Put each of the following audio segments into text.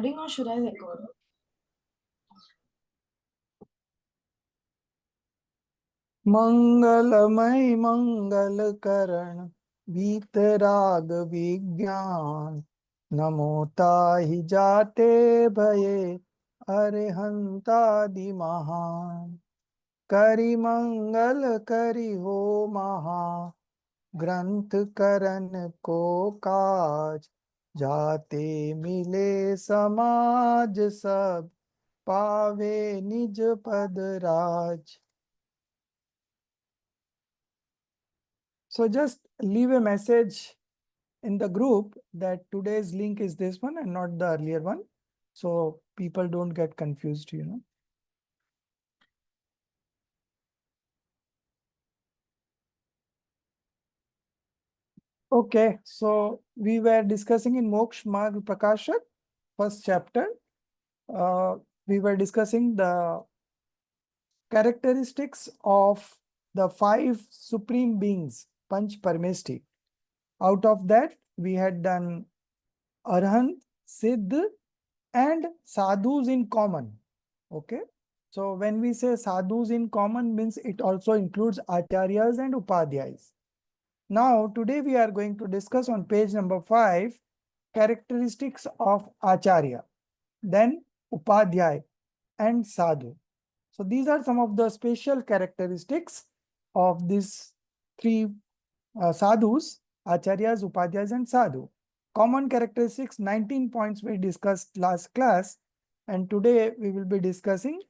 Recording or should I record? मंगलमय मंगल करण वीतराग विज्ञान नमोता ही जाते भये अरिहंतादि महान करि मंगल करि हो महा ग्रंथ करण को काज जाते मिले समाज सब पावे निज पद राज. So just leave a message in the group that today's link is this one and not the earlier one. So people don't get confused, Okay, so we were discussing in Moksha Marg Prakashak, first chapter. We were discussing the characteristics of the five supreme beings, Panch Parmeshti. Out of that, we had done Arhant, Siddh, and sadhus in common. Okay. So when we say sadhus in common means it also includes acharyas and upadhyayas. Now today we are going to discuss on page number 5 characteristics of acharya, then upadhyay and sadhu. So these are some of the special characteristics of these three sadhus, acharyas, upadhyayas and sadhu. Common characteristics, 19 points we discussed last class, and today we will be discussing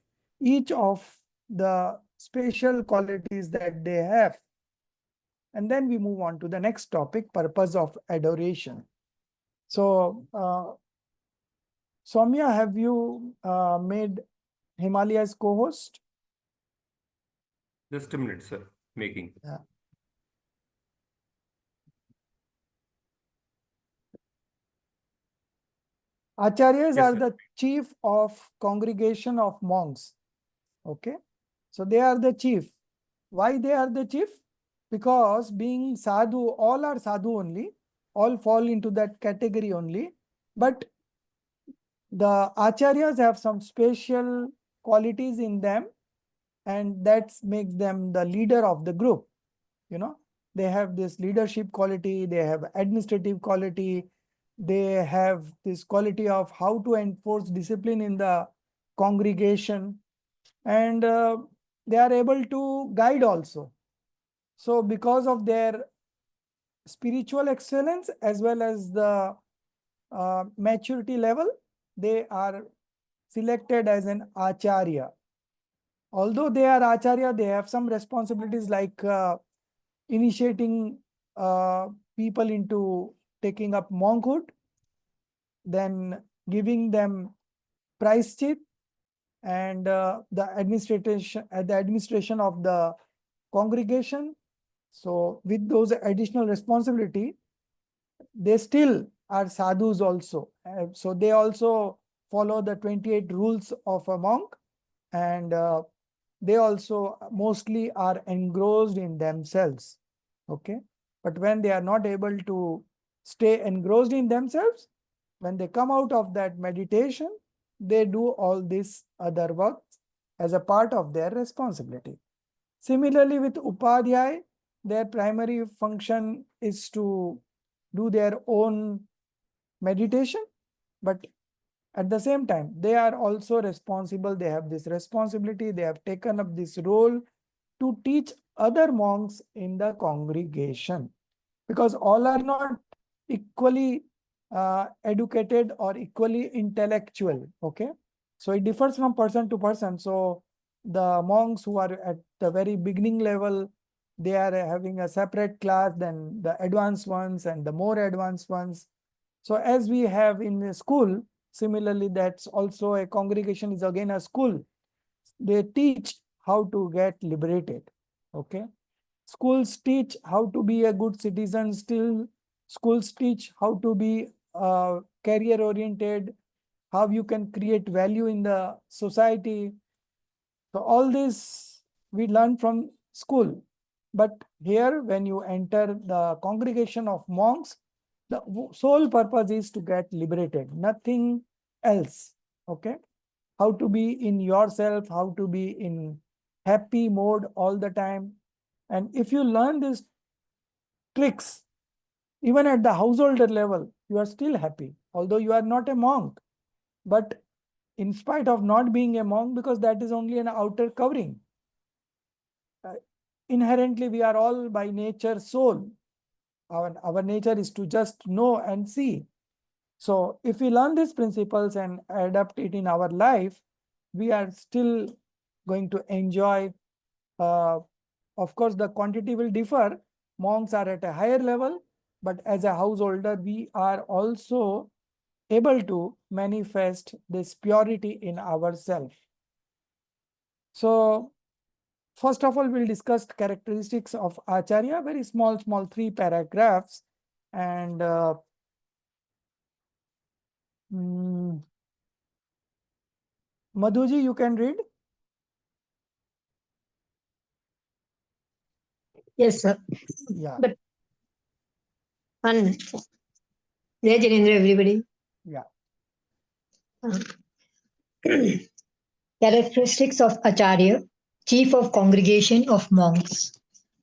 each of the special qualities that they have. And then we move on to the next topic, purpose of adoration. So, Soumya, have you made Himalayas co-host? Just a minute, sir. Making. Yeah. Acharyas Yes, are sir. the chief of congregation of monks. Okay. So they are the chief. Why they are the chief? Because being sadhu, all are sadhu only, all fall into that category only. But the acharyas have some special qualities in them, and that makes them the leader of the group. They have this leadership quality, they have administrative quality, they have this quality of how to enforce discipline in the congregation, and they are able to guide also. So because of their spiritual excellence as well as the maturity level, they are selected as an acharya. Although they are acharya, they have some responsibilities like initiating people into taking up monkhood, then giving them praischit, and the administration of the congregation. So with those additional responsibility, they still are sadhus also. So they also follow the 28 rules of a monk, and they also mostly are engrossed in themselves. Okay. But when they are not able to stay engrossed in themselves, when they come out of that meditation, they do all this other work as a part of their responsibility. Similarly, with Upadhyay, their primary function is to do their own meditation, but at the same time, they are also responsible. They have this responsibility. They have taken up this role to teach other monks in the congregation, because all are not equally educated or equally intellectual. Okay. So it differs from person to person. So the monks who are at the very beginning level, they are having a separate class than the advanced ones and the more advanced ones. So as we have in a school, similarly, that's also a congregation is again a school. They teach how to get liberated. Okay. Schools teach how to be a good citizen. Still, schools teach how to be career oriented, how you can create value in the society. So all this we learn from school. But here, when you enter the congregation of monks, the sole purpose is to get liberated. Nothing else. Okay. How to be in yourself, how to be in happy mode all the time. And if you learn these tricks, even at the householder level, you are still happy, although you are not a monk. But in spite of not being a monk, because that is only an outer covering, inherently we are all by nature soul. Our nature is to just know and see. So if we learn these principles and adapt it in our life, we are still going to enjoy. Of course, the quantity will differ. Monks are at a higher level, but as a householder, we are also able to manifest this purity in ourselves. So first of all, we'll discuss characteristics of Acharya, very small 3 paragraphs. And Madhuji, you can read. Yes, sir. Yeah. But one, Jai Jinendra, everybody. Yeah. Characteristics of Acharya, chief of congregation of monks.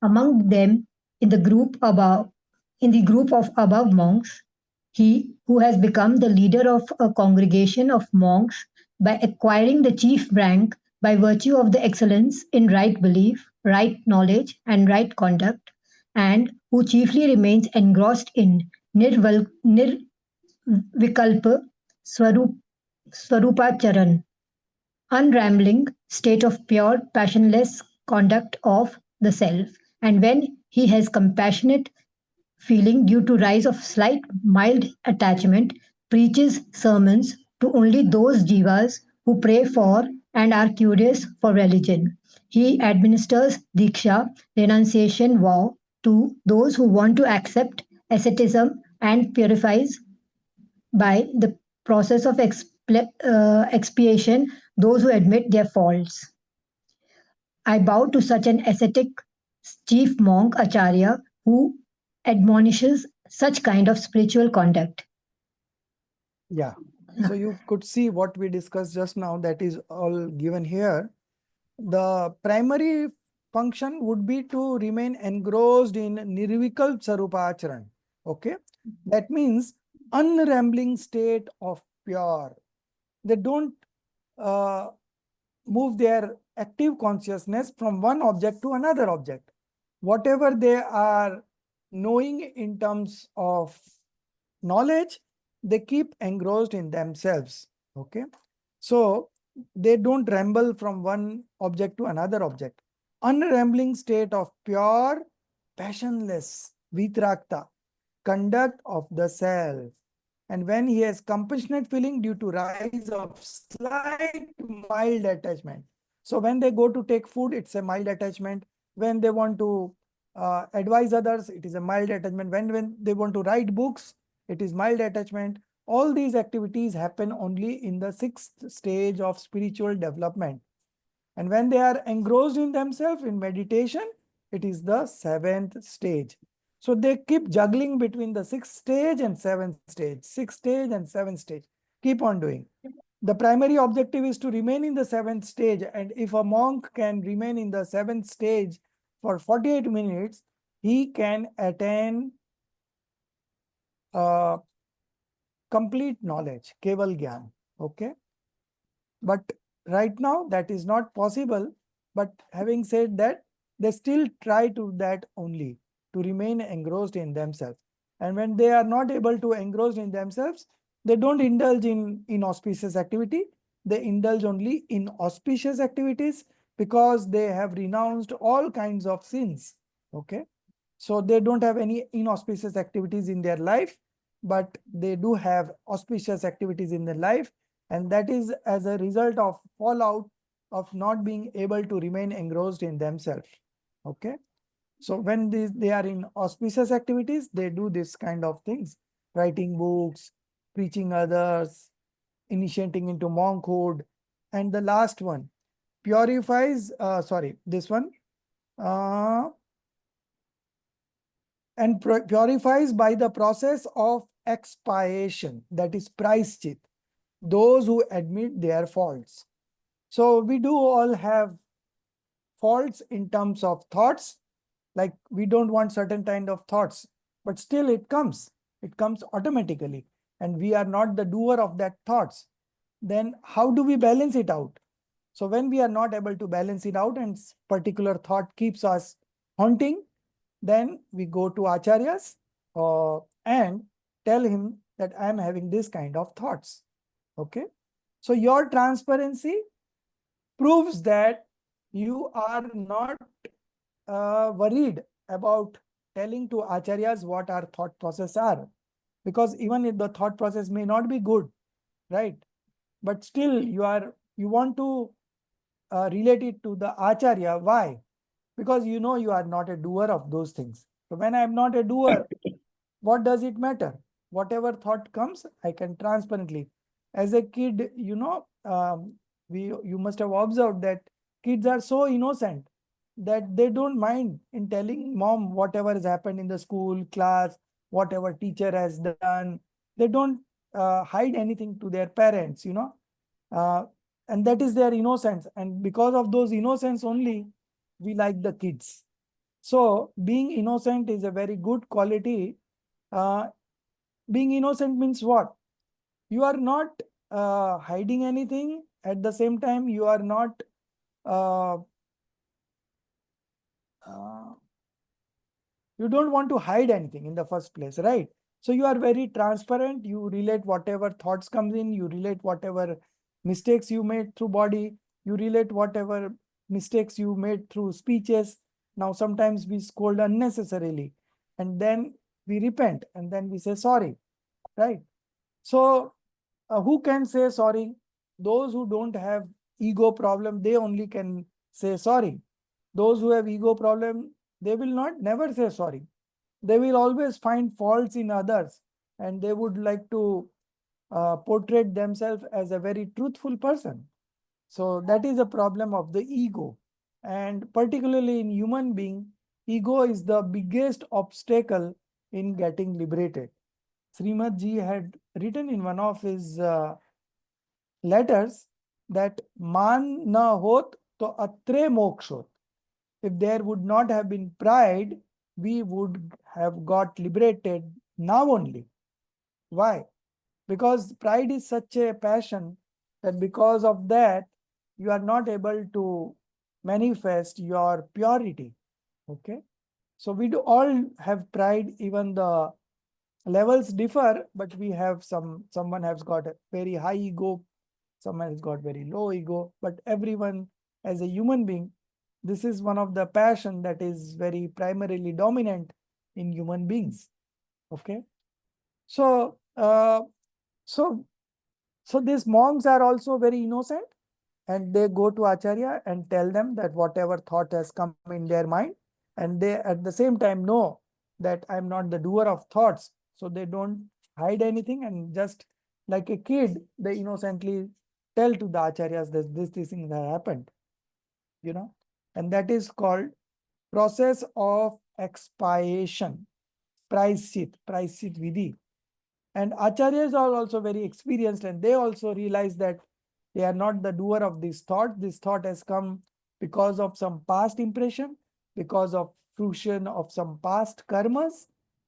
Among them, in the group of above monks, he who has become the leader of a congregation of monks by acquiring the chief rank by virtue of the excellence in right belief, right knowledge, and right conduct, and who chiefly remains engrossed in nirvikalpa swarupacharan, unrambling state of pure, passionless conduct of the self. And when he has compassionate feeling due to rise of slight mild attachment, preaches sermons to only those jivas who pray for and are curious for religion. He administers diksha, renunciation vow, to those who want to accept asceticism and purifies by the process of expiation those who admit their faults. I bow to such an ascetic chief monk Acharya who admonishes such kind of spiritual conduct. Yeah. So you could see what we discussed just now, that is all given here. The primary function would be to remain engrossed in nirvikal sarupacharan. Okay. That means unrambling state of pure. They don't uh, move their active consciousness from one object to another object. Whatever they are knowing in terms of knowledge, they keep engrossed in themselves. Okay. So they don't ramble from one object to another object. Unrambling state of pure, passionless, vitrakta, conduct of the self. And when he has compassionate feeling due to rise of slight mild attachment. So when they go to take food, it's a mild attachment. When they want to advise others, it is a mild attachment. When they want to write books, it is mild attachment. All these activities happen only in the 6th stage of spiritual development. And when they are engrossed in themselves in meditation, it is the 7th stage. So they keep juggling between the 6th stage and 7th stage, 6th stage and 7th stage. Keep on doing. The primary objective is to remain in the 7th stage. And if a monk can remain in the 7th stage for 48 minutes, he can attain complete knowledge, keval gyan. Okay. But right now that is not possible. But having said that, they still try to that only, to remain engrossed in themselves. And when they are not able to engross in themselves, they don't indulge in inauspicious activity. They indulge only in auspicious activities because they have renounced all kinds of sins. Okay. So they don't have any inauspicious activities in their life, but they do have auspicious activities in their life. And that is as a result of fallout of not being able to remain engrossed in themselves. Okay. So when they are in auspicious activities, they do this kind of things, writing books, preaching others, initiating into monkhood. And the last one, purifies, this one, and purifies by the process of expiation, that is praischit. those who admit their faults. So we do all have faults in terms of thoughts, like we don't want certain kind of thoughts, but still it comes automatically, and we are not the doer of that thoughts. Then how do we balance it out? So when we are not able to balance it out and particular thought keeps us haunting, then we go to acharyas and tell him that I am having this kind of thoughts. Okay. So your transparency proves that you are not worried about telling to acharyas what our thought process are, because even if the thought process may not be good, right, but still you want to relate it to the acharya. Why? Because you know you are not a doer of those things. So when I am not a doer, what does it matter? Whatever thought comes, I can transparently. As a kid, you must have observed that kids are so innocent that they don't mind in telling mom whatever has happened in the school, class, whatever teacher has done. They don't hide anything to their parents. Uh, and that is their innocence. And because of those innocence only, we like the kids. So being innocent is a very good quality. uh, Being innocent means what? You are not hiding anything. At the same time, you are not uh, uh, you don't want to hide anything in the first place, right? So you are very transparent. You relate whatever thoughts comes in. You relate whatever mistakes you made through body. You relate whatever mistakes you made through speeches. Now sometimes we scold unnecessarily, and then we repent, and then we say sorry, right? So who can say sorry? Those who don't have ego problem, they only can say sorry. Those who have ego problem, they will not never say sorry. They will always find faults in others, and they would like to portray themselves as a very truthful person. So that is a problem of the ego. And particularly in human being, ego is the biggest obstacle in getting liberated. Srimad ji had written in one of his letters that man na hot to atre mokshot. If there would not have been pride, we would have got liberated now only. Why? Because pride is such a passion that because of that, you are not able to manifest your purity. Okay. So we do all have pride, even the levels differ, but we have someone has got a very high ego, someone has got very low ego, but everyone as a human being, this is one of the passion that is very primarily dominant in human beings. Okay. So so so these monks are also very innocent, and they go to acharya and tell them that whatever thought has come in their mind, and they at the same time know that I'm not the doer of thoughts, so they don't hide anything, and just like a kid, they innocently tell to the acharyas that this thing that happened, and that is called process of expiation, price vidhi. And acharyas are also very experienced, and they also realize that they are not the doer of this thought. This thought has come because of some past impression, because of fruition of some past karmas,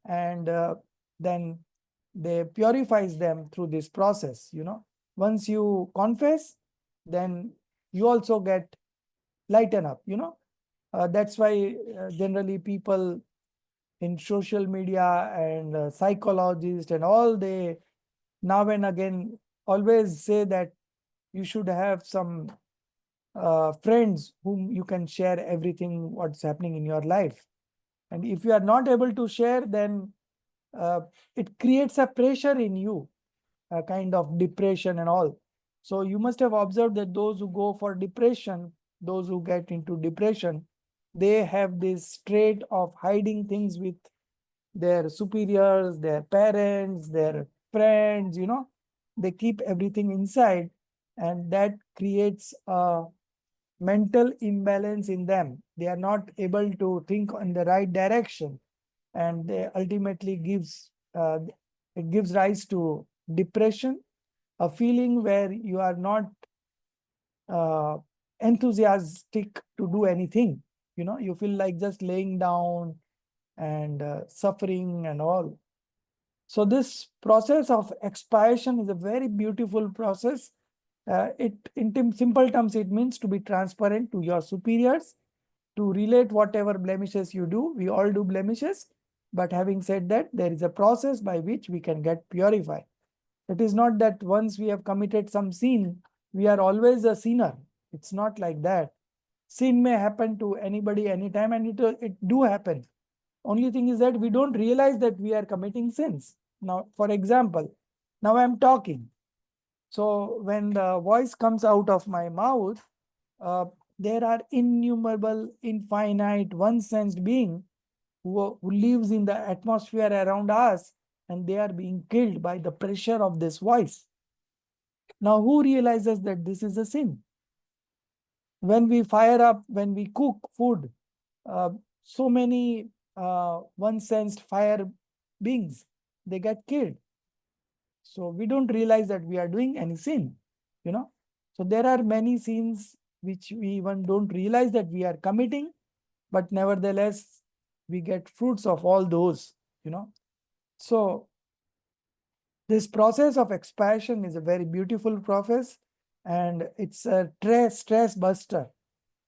and then they purifies them through this process. Once you confess, then you also get lighten up. That's why generally people in social media and psychologists and all, they now and again always say that you should have some friends whom you can share everything what's happening in your life. And if you are not able to share, then uh, it creates a pressure in you, a kind of depression and all. So you must have observed that those who go for depression, those who get into depression, they have this trait of hiding things with their superiors, their parents, their friends. They keep everything inside, and that creates a mental imbalance in them. They are not able to think in the right direction, and they ultimately it gives rise to depression, a feeling where you are not uh, enthusiastic to do anything. You feel like just laying down and suffering and all. So this process of expiation is a very beautiful process. In simple terms, it means to be transparent to your superiors, to relate whatever blemishes you do. We all do blemishes, but having said that, there is a process by which we can get purified. It is not that once we have committed some sin, we are always a sinner. It's not like that. Sin may happen to anybody anytime, and it do happen. Only thing is that we don't realize that we are committing sins. Now, for example, now I'm talking. So when the voice comes out of my mouth, uh, there are innumerable, infinite, one-sensed being who lives in the atmosphere around us, and they are being killed by the pressure of this voice. Now, who realizes that this is a sin? When we fire up, when we cook food, uh, so many one-sensed fire beings, they get killed. So we don't realize that we are doing any sin, you know. So there are many sins which we even don't realize that we are committing, but nevertheless, we get fruits of all those, you know. So this process of expansion is a very beautiful process, and it's a stress buster.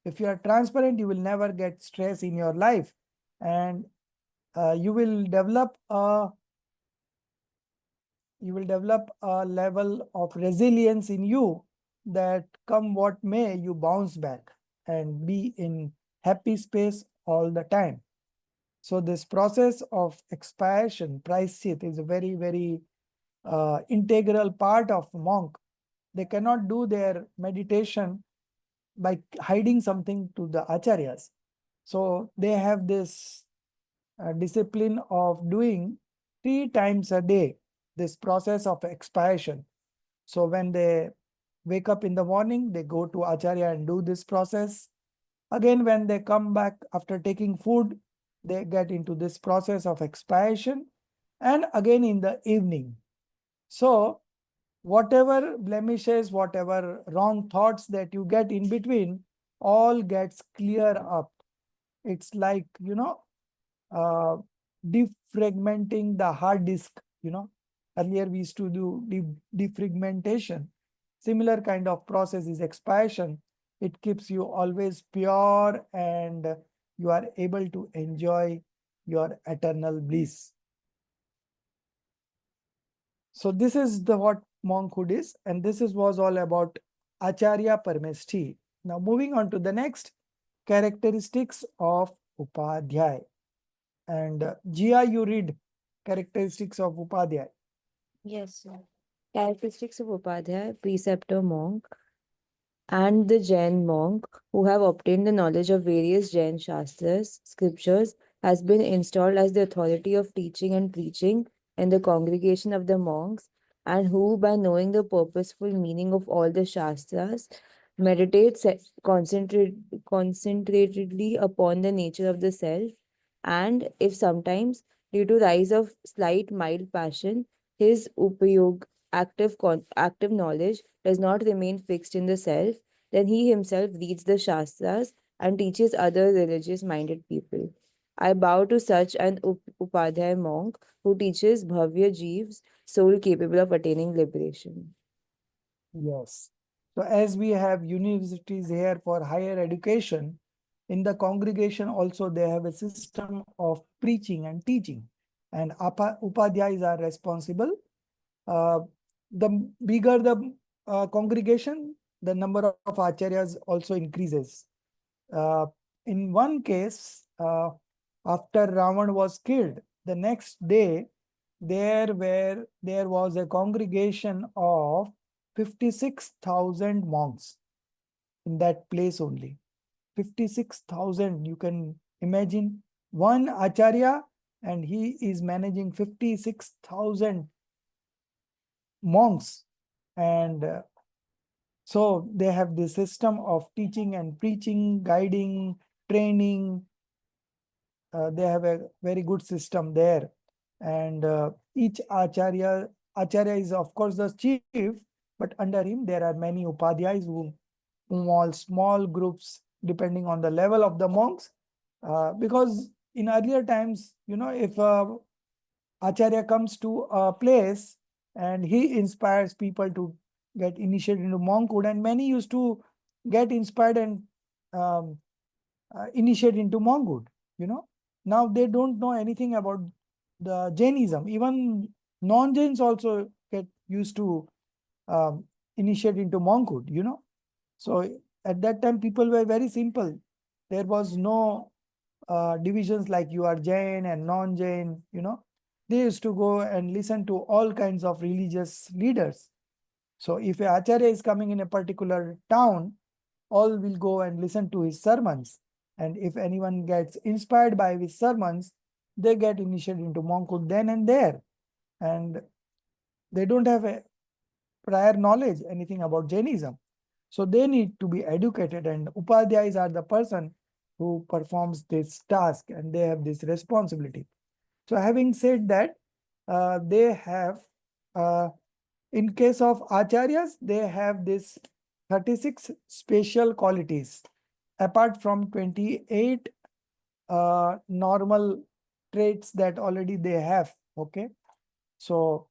If you are transparent, you will never get stress in your life, and you will develop a level of resilience in you that come what may, you bounce back and be in happy space all the time. So this process of expiation, prayashchit, is a very, very integral part of monk. They cannot do their meditation by hiding something to the acharyas. So they have this discipline of doing 3 times a day this process of expiation. So when they wake up in the morning, they go to acharya and do this process. Again, when they come back after taking food, they get into this process of expiation, and again in the evening. So whatever blemishes, whatever wrong thoughts that you get in between, all gets clear up. It's like, uh, defragmenting the hard disk. Earlier we used to do defragmentation. Similar kind of process is expiation. It keeps you always pure, and you are able to enjoy your eternal bliss. So this is the what monkhood is, and this was all about Acharya Parmeshti. Now moving on to the next, characteristics of Upadhyay. And Jia, you read characteristics of Upadhyay. Yes, sir. Characteristics of Upadhyay, preceptor monk, and the Jain monk who have obtained the knowledge of various Jain Shastras, scriptures, has been installed as the authority of teaching and preaching in the congregation of the monks, and who, by knowing the purposeful meaning of all the Shastras, meditates concentratedly upon the nature of the self, and if sometimes, due to rise of slight mild passion, his upayog active knowledge does not remain fixed in the self, then he himself reads the Shastras and teaches other religious minded people. I bow to such an Upadhyay monk who teaches Bhavya Jeev's soul capable of attaining liberation. Yes. So as we have universities here for higher education, in the congregation also they have a system of preaching and teaching, and Upadhyayas are responsible. Uh, the bigger the congregation, the number of acharyas also increases. Uh, in one case, after Ravan was killed, the next day there was a congregation of 56,000 monks in that place only. 56,000, you can imagine one acharya, and he is managing 56,000 monks. And so they have the system of teaching and preaching, guiding, training. They have a very good system there. And each acharya is of course the chief, But under him, there are many upadhyayas whom all small groups, depending on the level of the monks. Because in earlier times, if Acharya comes to a place and he inspires people to get initiated into monkhood, and many used to get inspired and initiate into monkhood. Now they don't know anything about the Jainism. Even non-Jains also get used to initiate into monkhood. So at that time, people were very simple. There was no divisions like you are Jain and non-Jain. They used to go and listen to all kinds of religious leaders. So if a Acharya is coming in a particular town, all will go and listen to his sermons. And if anyone gets inspired by his sermons, they get initiated into monkhood then and there. And they don't have a prior knowledge, anything about Jainism. So they need to be educated, and Upadhyayas are the person who performs this task, and they have this responsibility. So having said that, they have, in case of Acharyas, they have this 36 special qualities, apart from 28 normal traits that already they have. Okay. So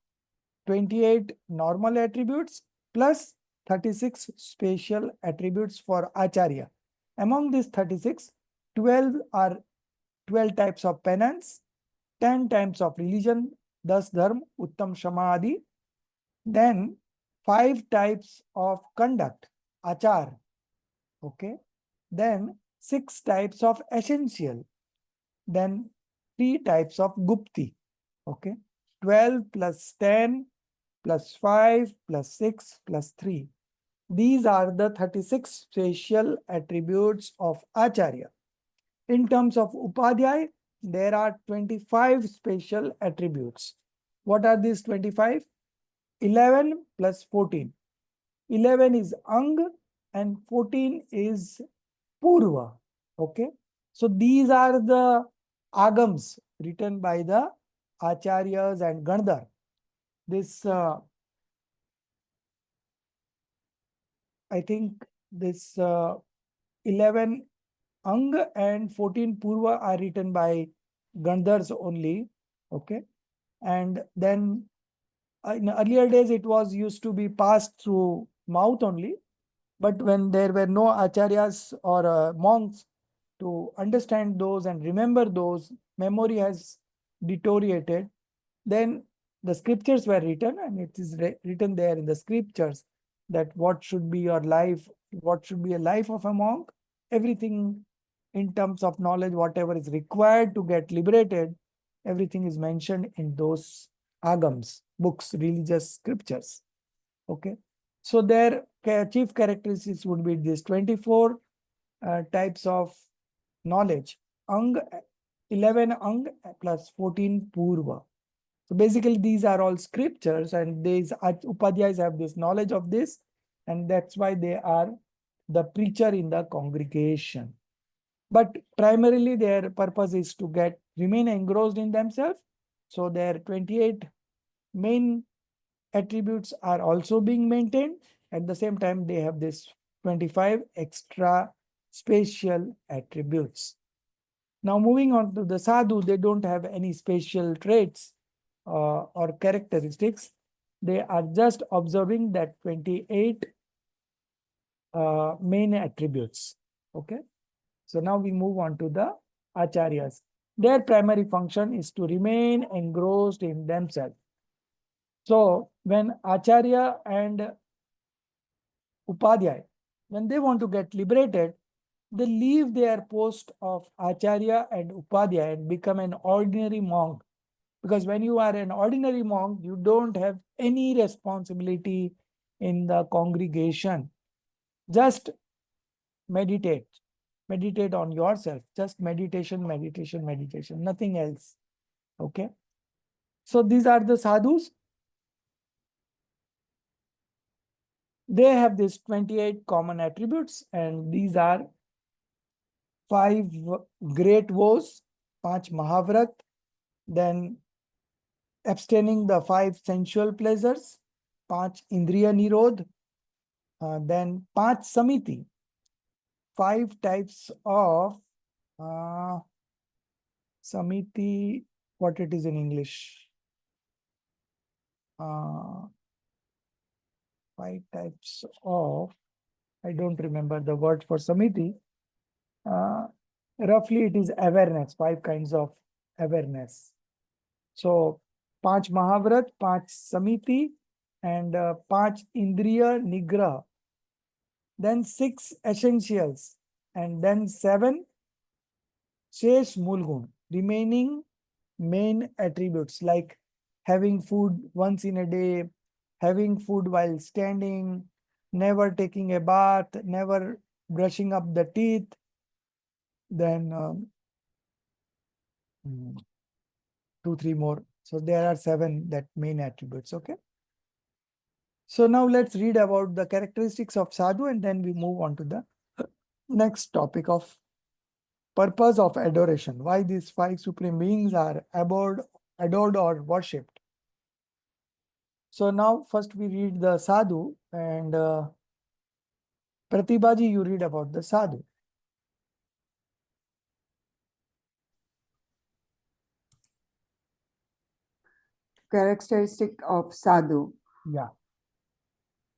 28 normal attributes plus 36 special attributes for Acharya. Among these 36, 12 are 12 types of penance, 10 types of religion, thus dharma, uttam, shama, adi. Then 5 types of conduct, achar. Okay. Then 6 types of essential. Then 3 types of gupti. Okay. 12 plus 10 plus 5 plus 6 plus 3. These are the 36 special attributes of Acharya. In terms of Upadhyay, there are 25 special attributes. What are these 25? 11 plus 14. 11 is Ang and 14 is Purva. Okay. So these are the agams written by the Acharyas and Gandhar. This I think this 11 Ang and 14 Purva are written by Gandhars only. Okay. And then in earlier days, it was used to be passed through mouth only. But when there were no acharyas or monks to understand those and remember those, memory has deteriorated. Then the scriptures were written, and it is written there in the scriptures that what should be your life, what should be a life of a monk, everything in terms of knowledge, whatever is required to get liberated, everything is mentioned in those agams, books, religious scriptures. Okay. So their chief characteristics would be these 24 types of knowledge. Ang, 11 Ang plus 14 Purva. So basically these are all scriptures, and these Upadhyayas have this knowledge of this, and that's why they are the preacher in the congregation. But primarily their purpose is to remain engrossed in themselves. So their 28 main attributes are also being maintained. At the same time, they have this 25 extra spatial attributes. Now moving on to the sadhu, they don't have any spatial traits or characteristics. They are just observing that 28 main attributes. Okay. So now we move on to the acharyas. Their primary function is to remain engrossed in themselves. So when Acharya and Upadhyay, when they want to get liberated, they leave their post of Acharya and Upadhyay and become an ordinary monk. Because when you are an ordinary monk, you don't have any responsibility in the congregation. Just meditate. Meditate on yourself. Just meditation, meditation, meditation. Nothing else. Okay. So these are the sadhus. They have these 28 common attributes, and these are 5 great vows, 5 Mahavrat, then abstaining the 5 sensual pleasures, 5 Indriya Nirodh, then 5 Samiti, 5 types of Samiti, what it is in English? 5 types of, I don't remember the word for Samiti. Roughly it is awareness, 5 kinds of awareness. So 5 Mahavrat, 5 Samiti, and 5 Indriya Nigrah. Then 6 essentials, and then 7 Shesh Mulgun, remaining main attributes like having food once in a day, having food while standing, never taking a bath, never brushing up the teeth, then 2, 3 more. So there are 7 that main attributes, okay? So now let's read about the characteristics of sadhu and then we move on to the next topic of purpose of adoration. Why these 5 supreme beings are adored or worshipped. So now first we read the sadhu and Pratibhaji, you read about the sadhu. Characteristic of sadhu. Yeah.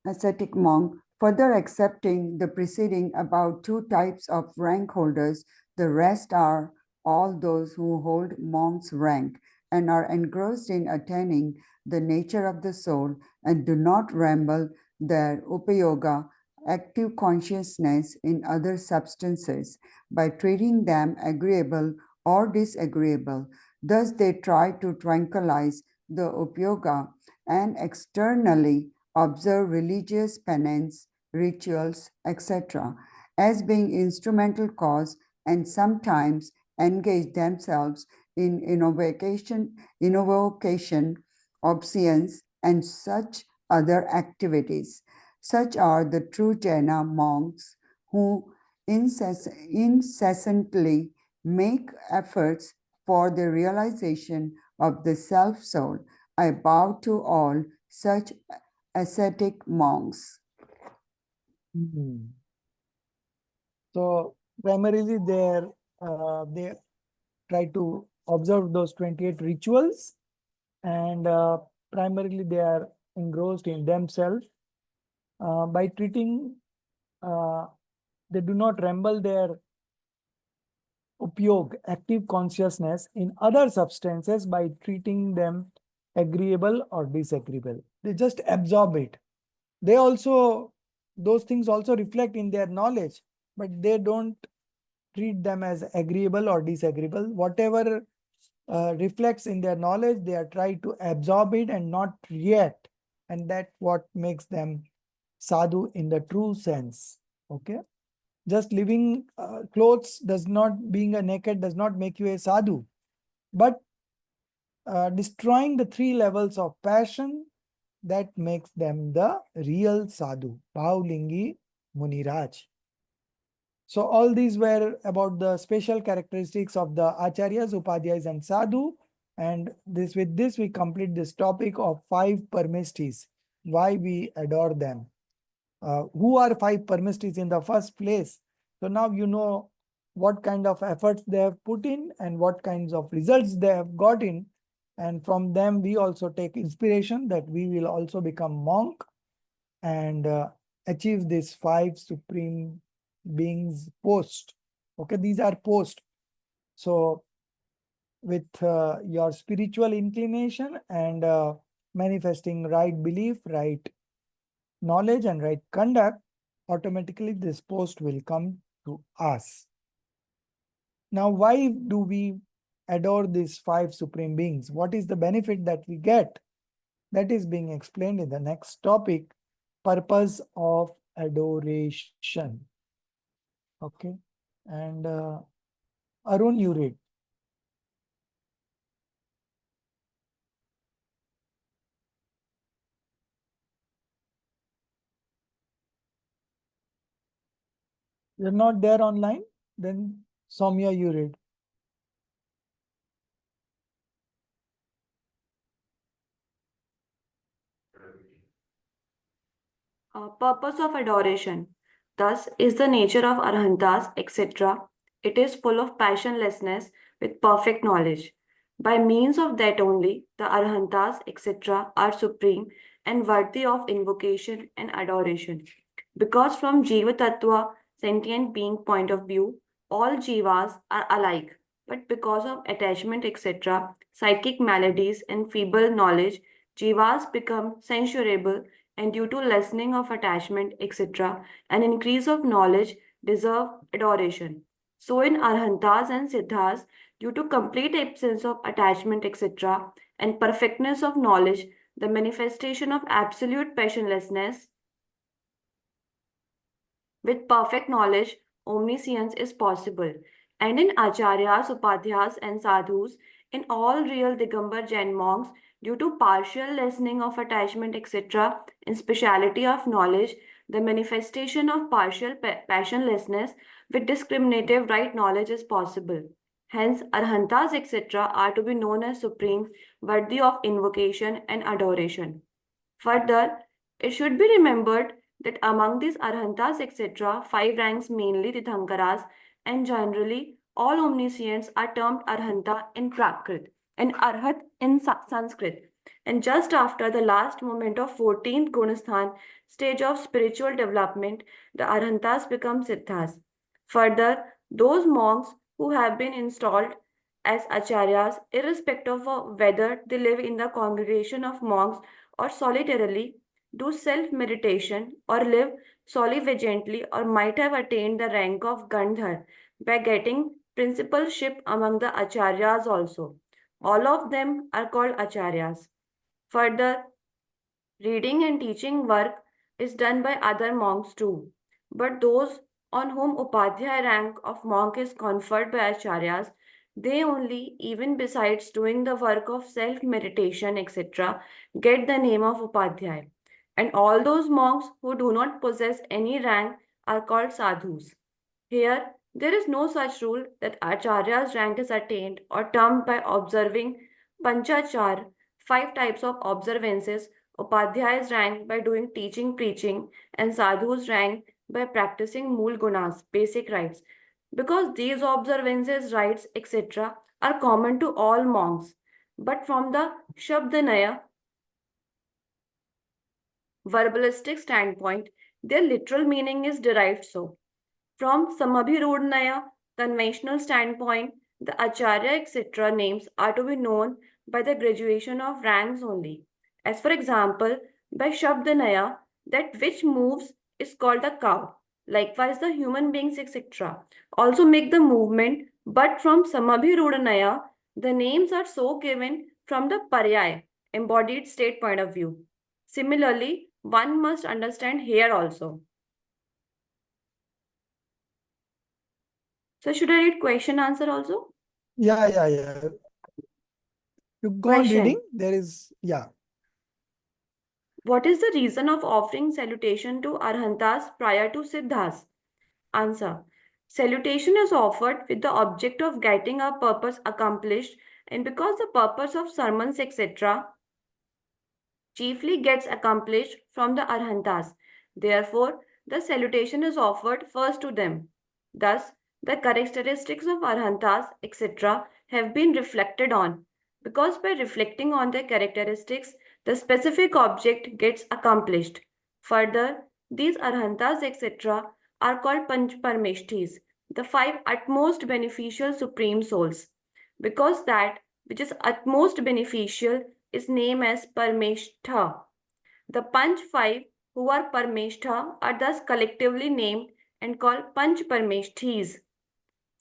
Ascetic monk, further accepting the preceding about 2 types of rank holders, the rest are all those who hold monk's rank and are engrossed in attaining the nature of the soul and do not ramble their upayoga, active consciousness in other substances by treating them agreeable or disagreeable. Thus they try to tranquilize the upayoga and externally observe religious penance, rituals, etc., as being instrumental cause and sometimes engage themselves in invocation, obsequies, and such other activities. Such are the true Jaina monks who incessantly make efforts for the realization of the self soul. I bow to all such ascetic monks. So primarily they try to observe those 28 rituals and primarily they are engrossed in themselves by treating they do not ramble their upyog, active consciousness, in other substances by treating them agreeable or disagreeable. They just absorb it. They also, those things also reflect in their knowledge, but they don't treat them as agreeable or disagreeable. Whatever reflects in their knowledge, they are trying to absorb it and not react. And that's what makes them sadhu in the true sense. Okay. Just living clothes does not, being a naked does not make you a sadhu. But destroying the 3 levels of passion, that makes them the real sadhu. Bhavlingi Muniraj. So all these were about the special characteristics of the acharyas, upadhyayas, and sadhu. And with this we complete this topic of 5 paramistis. Why we adore them. Who are 5 paramistis in the first place? So now you know what kind of efforts they have put in and what kinds of results they have got in. And from them we also take inspiration that we will also become monk and achieve this 5 supreme beings post. Okay, these are post. So with your spiritual inclination and manifesting right belief, right knowledge and right conduct, automatically this post will come to us. Now, why do we adore these 5 supreme beings? What is the benefit that we get? That is being explained in the next topic, purpose of adoration. Okay. And Arun, you read. You're not there online? Then Soumya, you read. Purpose of adoration. Thus is the nature of arhantas, etc. It is full of passionlessness with perfect knowledge. By means of that only, the arhantas, etc. are supreme and worthy of invocation and adoration. Because from Jiva Tattva, sentient being point of view, all jivas are alike. But because of attachment, etc., psychic maladies and feeble knowledge, jivas become censurable, and due to lessening of attachment, etc., an increase of knowledge deserve adoration. So in Arhantas and Siddhas, due to complete absence of attachment, etc., and perfectness of knowledge, the manifestation of absolute passionlessness with perfect knowledge, omniscience is possible. And in Acharyas, Upadhyas, and Sadhus, in all real Digambar Jain monks, due to partial lessening of attachment, etc., in speciality of knowledge, the manifestation of partial passionlessness with discriminative right knowledge is possible. Hence, Arhantas, etc., are to be known as supreme, worthy of invocation and adoration. Further, it should be remembered that among these Arhantas, etc., five ranks, mainly Tirthankaras, and generally all omniscients are termed Arhanta in Prakrit and Arhat in Sanskrit. And just after the last moment of 14th Gunasthan stage of spiritual development, the Arhantas become Siddhas. Further, those monks who have been installed as acharyas, irrespective of whether they live in the congregation of monks or solitarily, do self meditation, or live solivagently, or might have attained the rank of Gandhar by getting principalship among the acharyas also. All of them are called acharyas. Further, reading and teaching work is done by other monks too. But those on whom Upadhyaya rank of monk is conferred by acharyas, they only, even besides doing the work of self meditation, etc., get the name of Upadhyaya. And all those monks who do not possess any rank are called sadhus. Here, there is no such rule that Acharya's rank is attained or termed by observing Panchachar, five types of observances, Upadhyaya's rank by doing teaching, preaching, and Sadhu's rank by practicing Mool Gunas, basic rites. Because these observances, rites, etc., are common to all monks. But from the Shabdanaya, verbalistic standpoint, their literal meaning is derived so. From Samabhirudnaya conventional standpoint, the Acharya etc. names are to be known by the graduation of ranks only. As for example, by Shabdanaya, that which moves is called a cow. Likewise, the human beings etc. also make the movement, but from Samabhirudnaya, the names are so given from the Paryay, embodied state point of view. Similarly, one must understand here also. So should I read question answer also? Yeah. You go on reading. Question. There is, yeah. What is the reason of offering salutation to Arhantas prior to Siddhas? Answer. Salutation is offered with the object of getting our purpose accomplished, and because the purpose of sermons etc. chiefly gets accomplished from the Arhantas. Therefore, the salutation is offered first to them. Thus, the characteristics of Arhantas, etc., have been reflected on. Because by reflecting on their characteristics, the specific object gets accomplished. Further, these Arhantas, etc., are called Panchparmeshthis, the five utmost beneficial supreme souls. Because that which is utmost beneficial is named as Parmeshtha. The Panch Five who are Parmeshtha are thus collectively named and called Panch Parmeshthis.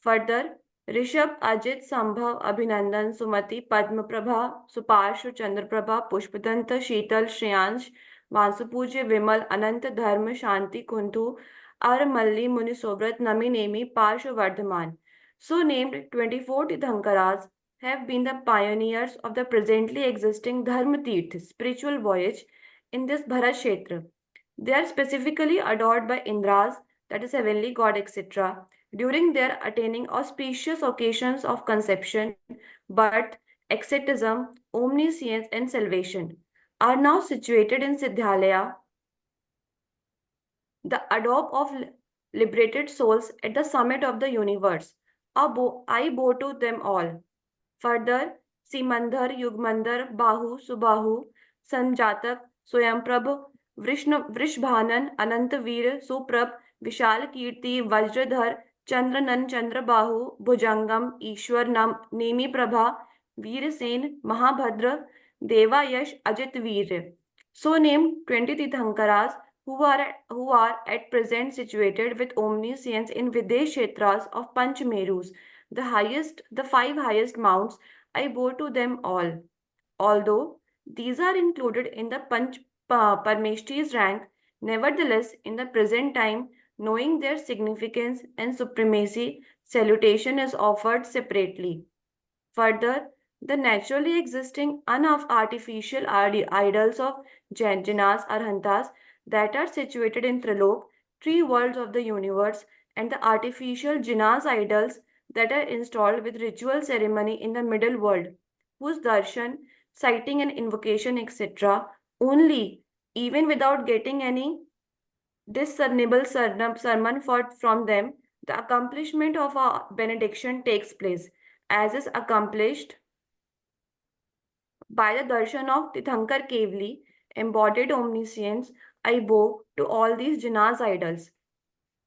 Further, Rishabh, Ajit, Sambhav, Abhinandan, Sumati, Padma Prabha, Supashu, Chandraprabha, Pushpadanta, Sheetal, Shreyansh, Vansupujya, Vimal, Anant, Dharma, Shanti, Kuntu, Ar Malli, Muni Sobrat, Nami Nemi, Parshu Vardhaman. So named 24 Tirthankaras have been the pioneers of the presently existing Dharma Tirth spiritual voyage in this Bharat Kshetra. They are specifically adored by Indras, that is heavenly god, etc., during their attaining auspicious occasions of conception, birth, asceticism, omniscience, and salvation, are now situated in Siddhalaya the adobe of liberated souls at the summit of the universe. I bow to them all. Further, Simandhar, Yugmandhar, Bahu, Subahu, Sanjatak, Swayamprabh, Vrishbhanan, Anantavir, Suprabh, Vishal Kirti, Vajradhar, Chandranan, Chandrabahu, Bhujangam, Ishwar, Nemi Prabha, Veersen, Mahabhadra, Deva Yash, Ajit Veer. So named 20 Tirthankaras who are at present situated with omniscience in Videsh Kshetras of Panchmerus, the five highest mounts. I bow to them all. Although these are included in the Parmeshti's rank, nevertheless, in the present time, knowing their significance and supremacy, salutation is offered separately. Further, the naturally existing unartificial idols of Jinas Arhantas that are situated in Trilok, three worlds of the universe, and the artificial Jinas idols that are installed with ritual ceremony in the middle world, whose darshan, citing and invocation, etc., only, even without getting any discernible sermon from them, the accomplishment of a benediction takes place, as is accomplished by the darshan of Tirthankar Kevli, embodied omniscience. I bow to all these Jinas idols.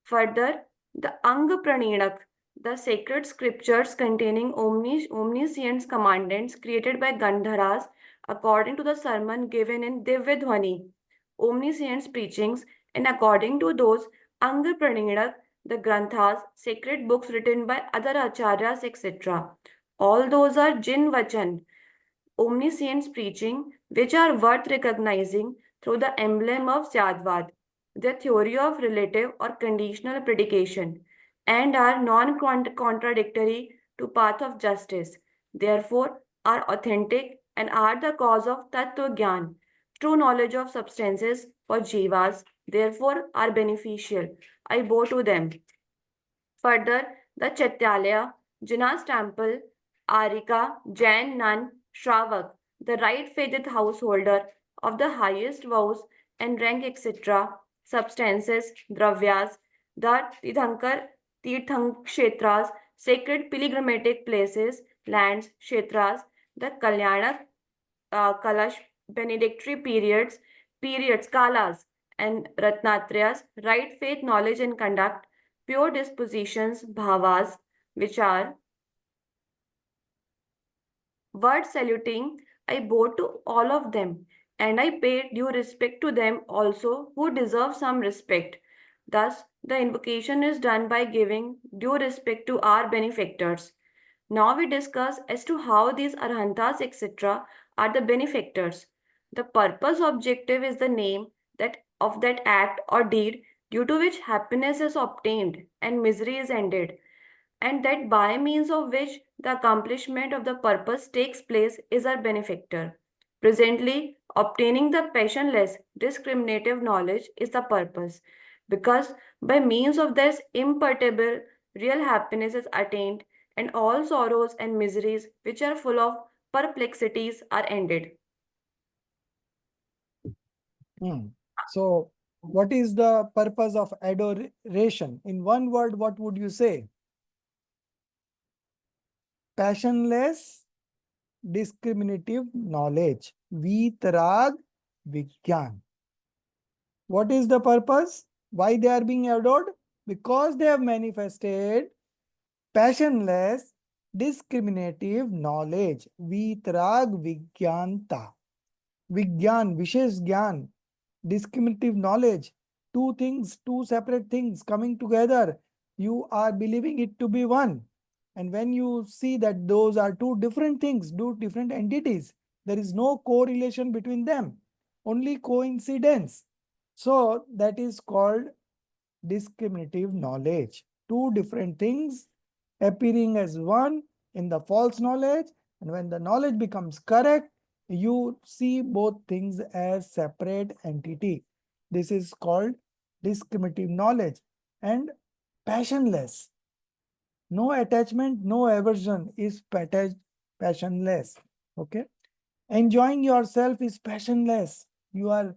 Further, the Anga Praninak, the sacred scriptures containing omniscience commandments created by Gandharas according to the sermon given in Divya omniscience preachings, and according to those Anga Praninak, the Granthas, sacred books written by other acharyas, etc. All those are Jin Vachan, omniscience preaching, which are worth recognizing through the emblem of Syadvad, the theory of relative or conditional predication, and are non-contradictory to path of justice, therefore are authentic and are the cause of Tattva Gyan, true knowledge of substances for jivas, therefore are beneficial. I bow to them. Further, the Chaityalaya, Jinnah's temple, Arika, Jain nun, Shravak, the right faithed householder of the highest vows and rank, etc., substances, dravyas, the Tirthankshetras, sacred pilgrimatic places, lands, kshetras, the Kalyanak, Kalash, benedictory kalas, and Ratnatrayas, right faith, knowledge, and conduct, pure dispositions, bhavas, which are word saluting. I bow to all of them, and I pay due respect to them also who deserve some respect. Thus, the invocation is done by giving due respect to our benefactors. Now we discuss as to how these arhantas, etc., are the benefactors. The purpose objective is the name that of that act or deed due to which happiness is obtained and misery is ended, and that by means of which the accomplishment of the purpose takes place is our benefactor. Presently, obtaining the passionless, discriminative knowledge is the purpose, because by means of this imperturbable real happiness is attained, and all sorrows and miseries which are full of perplexities are ended. So, what is the purpose of adoration? In one word, what would you say? Passionless, discriminative knowledge. Vitarag Vigyan. What is the purpose? Why they are being adored? Because they have manifested passionless, discriminative knowledge. Vitarag Vigyanta. Vigyan, Vishesh Gyan, discriminative knowledge. Two things, two separate things coming together. You are believing it to be one. And when you see that those are two different things, two different entities, there is no correlation between them, only coincidence. So that is called discriminative knowledge. Two different things appearing as one in the false knowledge, and when the knowledge becomes correct, you see both things as separate entity. This is called discriminative knowledge. And passionless. No attachment, no aversion is passionless. Okay. Enjoying yourself is passionless. You are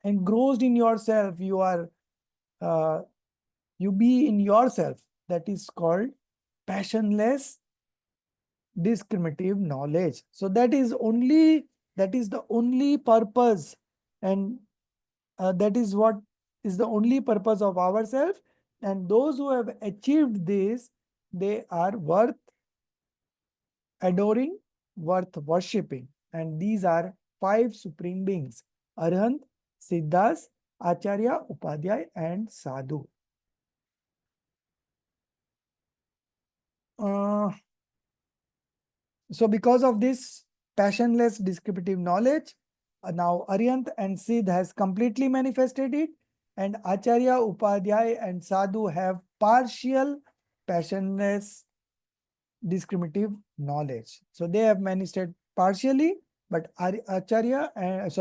engrossed in yourself. You are you be in yourself. That is called passionless discriminative knowledge. So that is the only purpose, and that is what is the only purpose of ourselves. And those who have achieved this, they are worth adoring, worth worshipping. And these are 5 supreme beings: Arhant, Siddhas, Acharya, Upadhyay, and Sadhu. So because of this passionless descriptive knowledge, now Aryant and Siddh has completely manifested it, and Acharya, Upadhyay, and Sadhu have partial passionless discriminative knowledge. So they have manifested partially, but Acharya and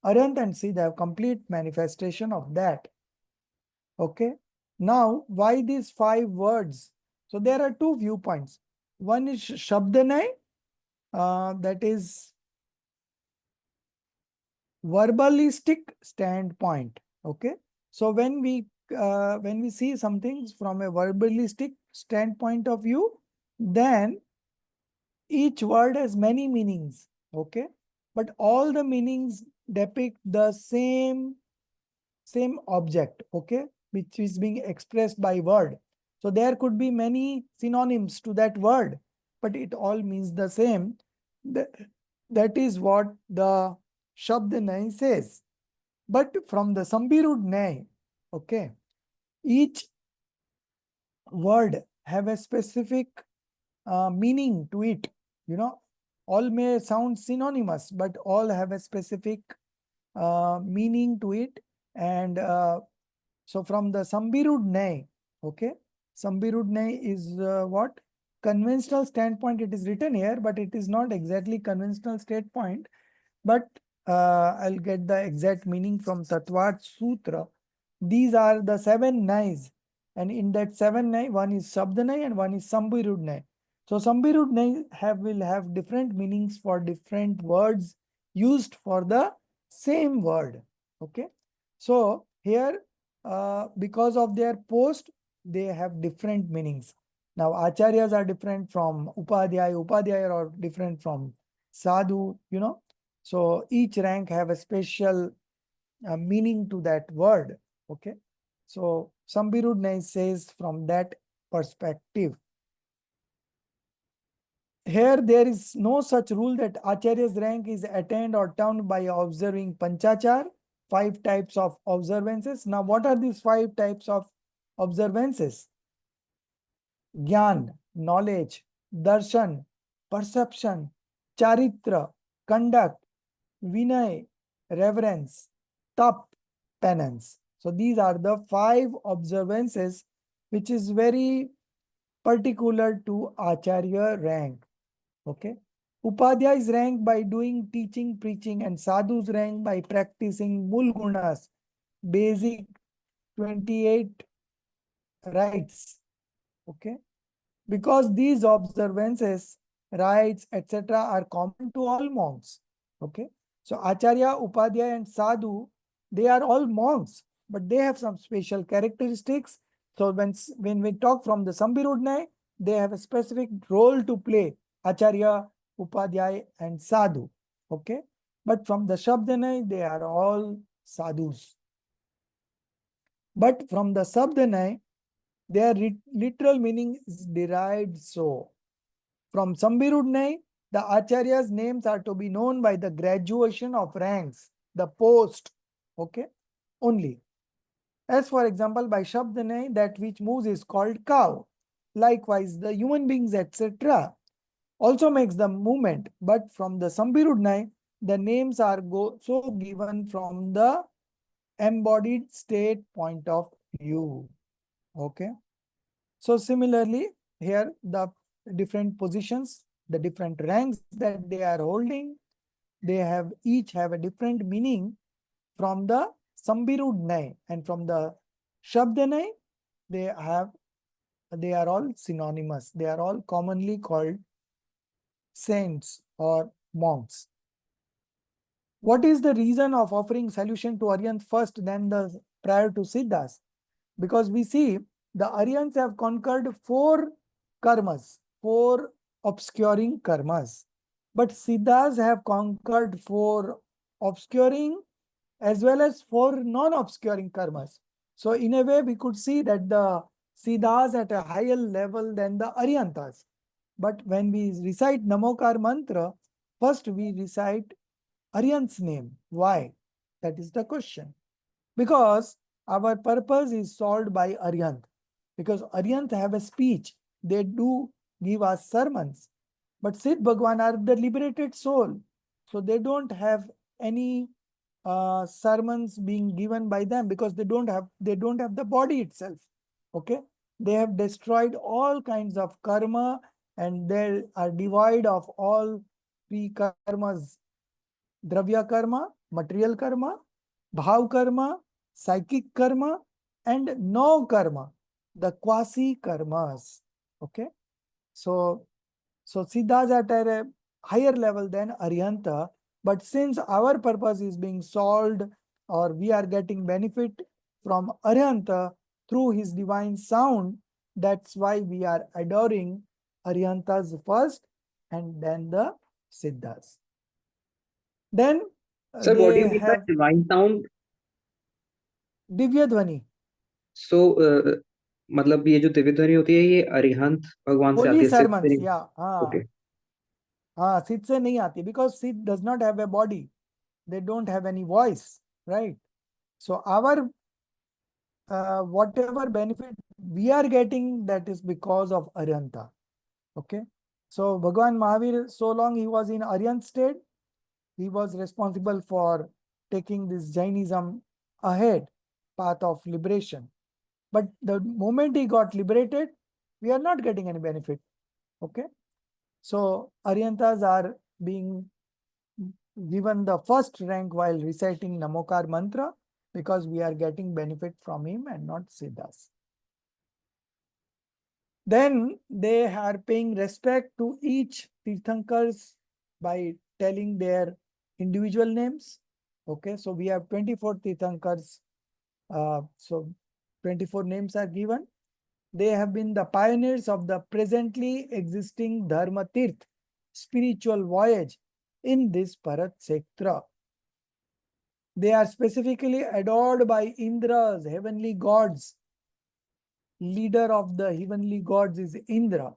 Aryant and Siddh have complete manifestation of that. Okay. Now, why these 5 words? So there are 2 viewpoints. One is Shabdanay, that is verbalistic standpoint. Okay. So when we see something from a verbalistic standpoint of view, then each word has many meanings. Okay. But all the meanings depict the same object, okay, which is being expressed by word. So there could be many synonyms to that word, but it all means the same. That is what the Shabdanay says. But from the Sambirudnay, okay, each word have a specific meaning to it. You know, all may sound synonymous, but all have a specific meaning to it. And so from the Sambirudnay, okay, Sambirudnay is what? Conventional standpoint, it is written here, but it is not exactly conventional standpoint. But I'll get the exact meaning from Tattvat Sutra. These are the 7 nays. And in that 7 nay, one is Shabdanay and one is Sambirudnay. So Sambirudnay will have different meanings for different words used for the same word. Okay. So here, because of their post, they have different meanings. Now, Acharyas are different from Upadhyay, Upadhyay are different from Sadhu, you know. So each rank have a special meaning to that word. Okay. So Sambirudnay says from that perspective. Here there is no such rule that Acharya's rank is attained or termed by observing Panchachar, 5 types of observances. Now what are these 5 types of observances? Gyan, knowledge; Darshan, perception; Charitra, conduct; Vinay, reverence; Tap, penance. So these are the 5 observances which is very particular to Acharya rank. Okay. Upadhyay is ranked by doing teaching, preaching, and Sadhu's rank by practicing Mulgunas, basic 28 rites. Okay. Because these observances, rites, etc. are common to all monks. Okay. So Acharya, Upadhyay, and Sadhu, they are all monks, but they have some special characteristics. So when we talk from the Sambirudnay, they have a specific role to play. Acharya, Upadhyay, and Sadhu. Okay. But from the Shabdanay, they are all sadhus. But from the Shabdanay, their literal meaning is derived so. From Sambirudnay, the Acharyas' names are to be known by the graduation of ranks, the post, okay, only. As for example, by Shabdanay, that which moves is called cow. Likewise, the human beings, etc. also makes the movement. But from the Sambirudnay, the names are so given from the embodied state point of view. Okay. So similarly, here the different positions, the different ranks that they are holding, they each have a different meaning from the Sambirudnay, and from the Shabdanay, they are all synonymous. They are all commonly called saints or monks. What is the reason of offering salutation to Aryant first, then prior to Siddhas? Because we see the Aryans have conquered 4 karmas, 4 obscuring karmas. But Siddhas have conquered 4 obscuring as well as 4 non-obscuring karmas. So in a way, we could see that the Siddhas at a higher level than the Aryantas. But when we recite Namokar mantra, first we recite Aryan's name. Why? That is the question. Because our purpose is solved by Aryant. Because Aryant have a speech. They do give us sermons. But Siddh Bhagwan are the liberated soul. So they don't have any sermons being given by them because they don't have the body itself. Okay, they have destroyed all kinds of karma and they are devoid of all 3 karmas: dravya karma, material karma, bhav karma, psychic karma, and no karma, the quasi karmas. Okay, so Siddhas are at a higher level than Aryanta, but since our purpose is being solved or we are getting benefit from Aryanta through his divine sound, that's why we are adoring Aryantas first and then the Siddhas. Then Sir, what do you they mean by have divine sound? Divya Dhvani, So, मतलब ये जो दिव्य ध्वनि होती है ये अरिहंत भगवान से आती holy है, सिद्ध से sermons, नहीं? yeah. Okay. Siddh se nahi aati because Siddh does not have a body. They don't have any voice, right? So our whatever benefit we are getting, that is because of Aryanta. Okay. So Bhagwan Mahavir, so long he was in Aryant state, he was responsible for taking this Jainism ahead, path of liberation. But the moment he got liberated, we are not getting any benefit. Okay. So Aryantas are being given the first rank while reciting Namokar mantra because we are getting benefit from him and not Siddhas. Then they are paying respect to each Tirthankars by telling their individual names. Okay, so we have 24 Tirthankars. So 24 names are given. They have been the pioneers of the presently existing Dharma Tirth, spiritual voyage in this Bharat Kshetra. They are specifically adored by Indras, heavenly gods. Leader of the heavenly gods is Indra.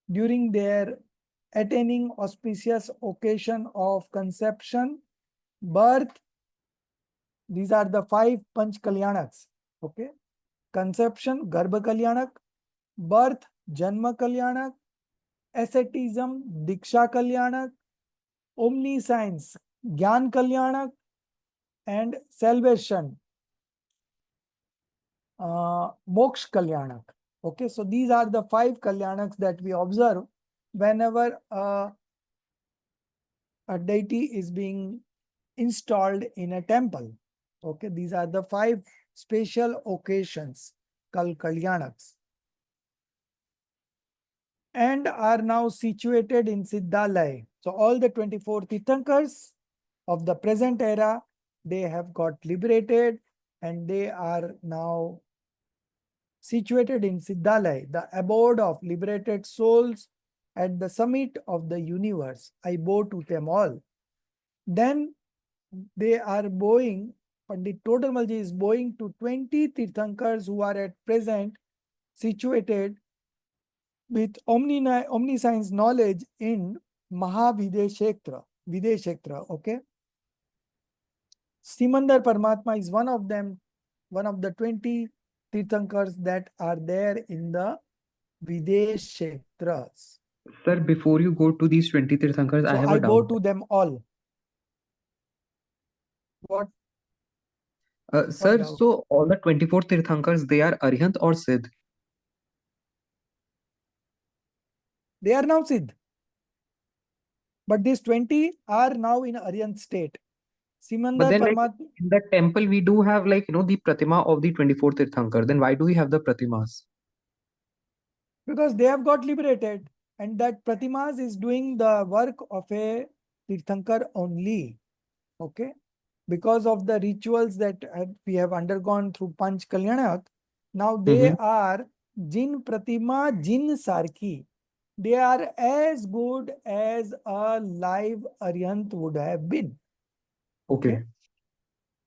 During their attaining auspicious occasion of conception, birth, these are the 5 Panch Kalyanaks. Okay. Conception, Garbha Kalyanak, birth, Janma Kalyanak, asceticism, Diksha Kalyanak, omniscience, Gyan Kalyanak, and salvation, Moksha Kalyanak. Okay, so these are the 5 Kalyanaks that we observe whenever a deity is being installed in a temple. Okay, these are the 5 special occasions called Kalyanaks and are now situated in Siddhalaya. So all the 24 Tirthankars of the present era, they have got liberated and they are now situated in Siddhalaya, the abode of liberated souls at the summit of the universe. I bow to them all. Then they are bowing, Pandit Todarmalji is bowing to 20 Tirthankars who are at present situated with omniscience knowledge in Mahavideshetra. Videshetra, okay? Simandar Paramatma is one of them, one of the 20 Tirthankars that are there in the Videshetras. Sir, before you go to these 20 Tirthankars, I So have I a bow doubt. to them all. What Sir, doubt? so all the 24 Tirthankars, they are Arihant or Siddh? They are now Siddh. But these 20 are now in Aryan state. But Simandar then, like, Paramatma, in the temple, we do have, like, the Pratima of the 24 Tirthankar. Then why do we have the Pratimas? because they have got liberated and that Pratimas is doing the work of a Tirthankar only. Okay. Because of the rituals that we have undergone through Panch Kalyanak, Now they are Jin Pratima Jin Sarki. They are as good as a live Aryant would have been. Okay.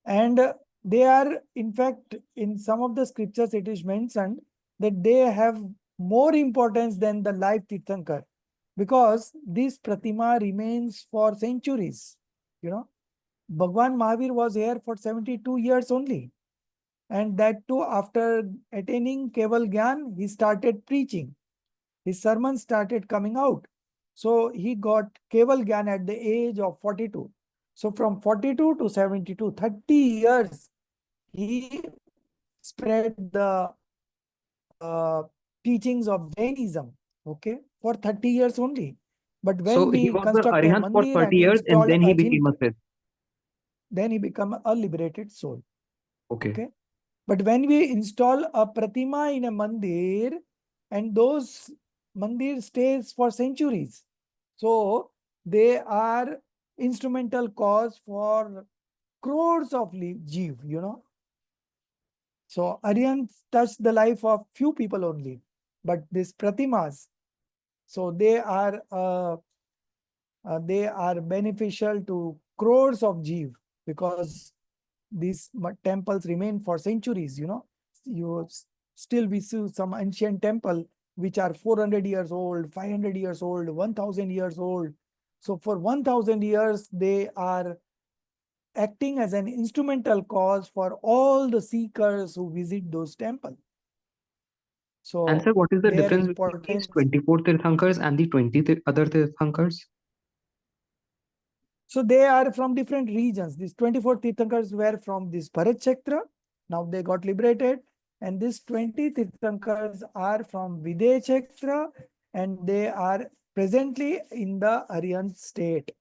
And they are, in fact, in some of the scriptures, it is mentioned that they have more importance than the live Tirthankar, because this Pratima remains for centuries. You know, Bhagwan Mahavir was here for 72 years only. And that too, after attaining Keval Gyan, he started preaching. His sermons started coming out. So he got Keval Gyan at the age of 42. So from 42 to 72, 30 years, he spread the teachings of Jainism, okay, for 30 years only. But when So he we was the construct a Arihant for mandir 30 and years and install then he a became a Sith. then he become a liberated soul. Okay. Okay. But when we install a pratima in a mandir, and those mandir stays for centuries, so they are instrumental cause for crores of jeev, you know. So Aryans touch the life of few people only, but these pratimas, so they are beneficial to crores of jeev, because these temples remain for centuries, you know. Still we see some ancient temple which are 400 years old, 500 years old, 1000 years old. So for 1000 years, they are acting as an instrumental cause for all the seekers who visit those temples. And So sir, what is the their difference between these importance. 24 Tirthankars and the 20 other Tirthankars? So they are from different regions. These 24 Tirthankars were from this Bharat Kshetra. Now they got liberated. And these 20 Tirthankars are from Videsh Kshetra, and they are presently in the Aryan state.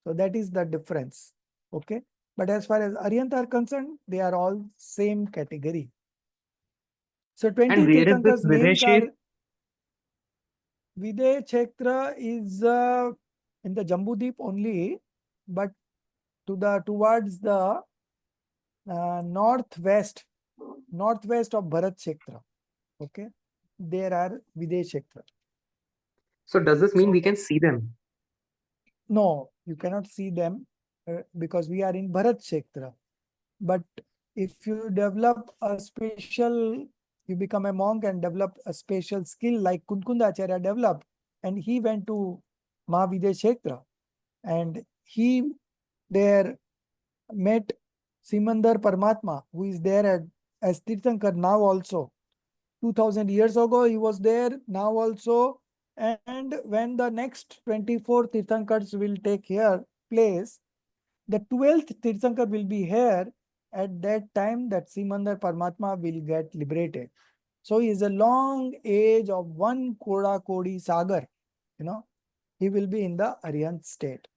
So that is the difference. Okay. But as far as Aryant are concerned, they are all same category. So 20 And where is this Tirthankars names Videsh? are Videsh Kshetra is in the Jambudip only, but towards the northwest of Bharat Kshetra. Okay, there are Videsh Kshetra. So does this mean So we can see them? no, you cannot see them because we are in Bharat Kshetra. But if you develop a special, you become a monk and develop a special skill like Kunkunda Acharya developed, and he went to Mahavidesh Kshetra, and he there met Simandar Paramatma, who is there as Tirthankar now also. 2000 years ago, he was there, now also. And when the next 24 Tirthankars will take here place, the 12th Tirthankar will be here. At that time, that Simandar Paramatma will get liberated. So he is a long age of 1 Koda Kodi Sagar. You know, he will be in the Aryant state.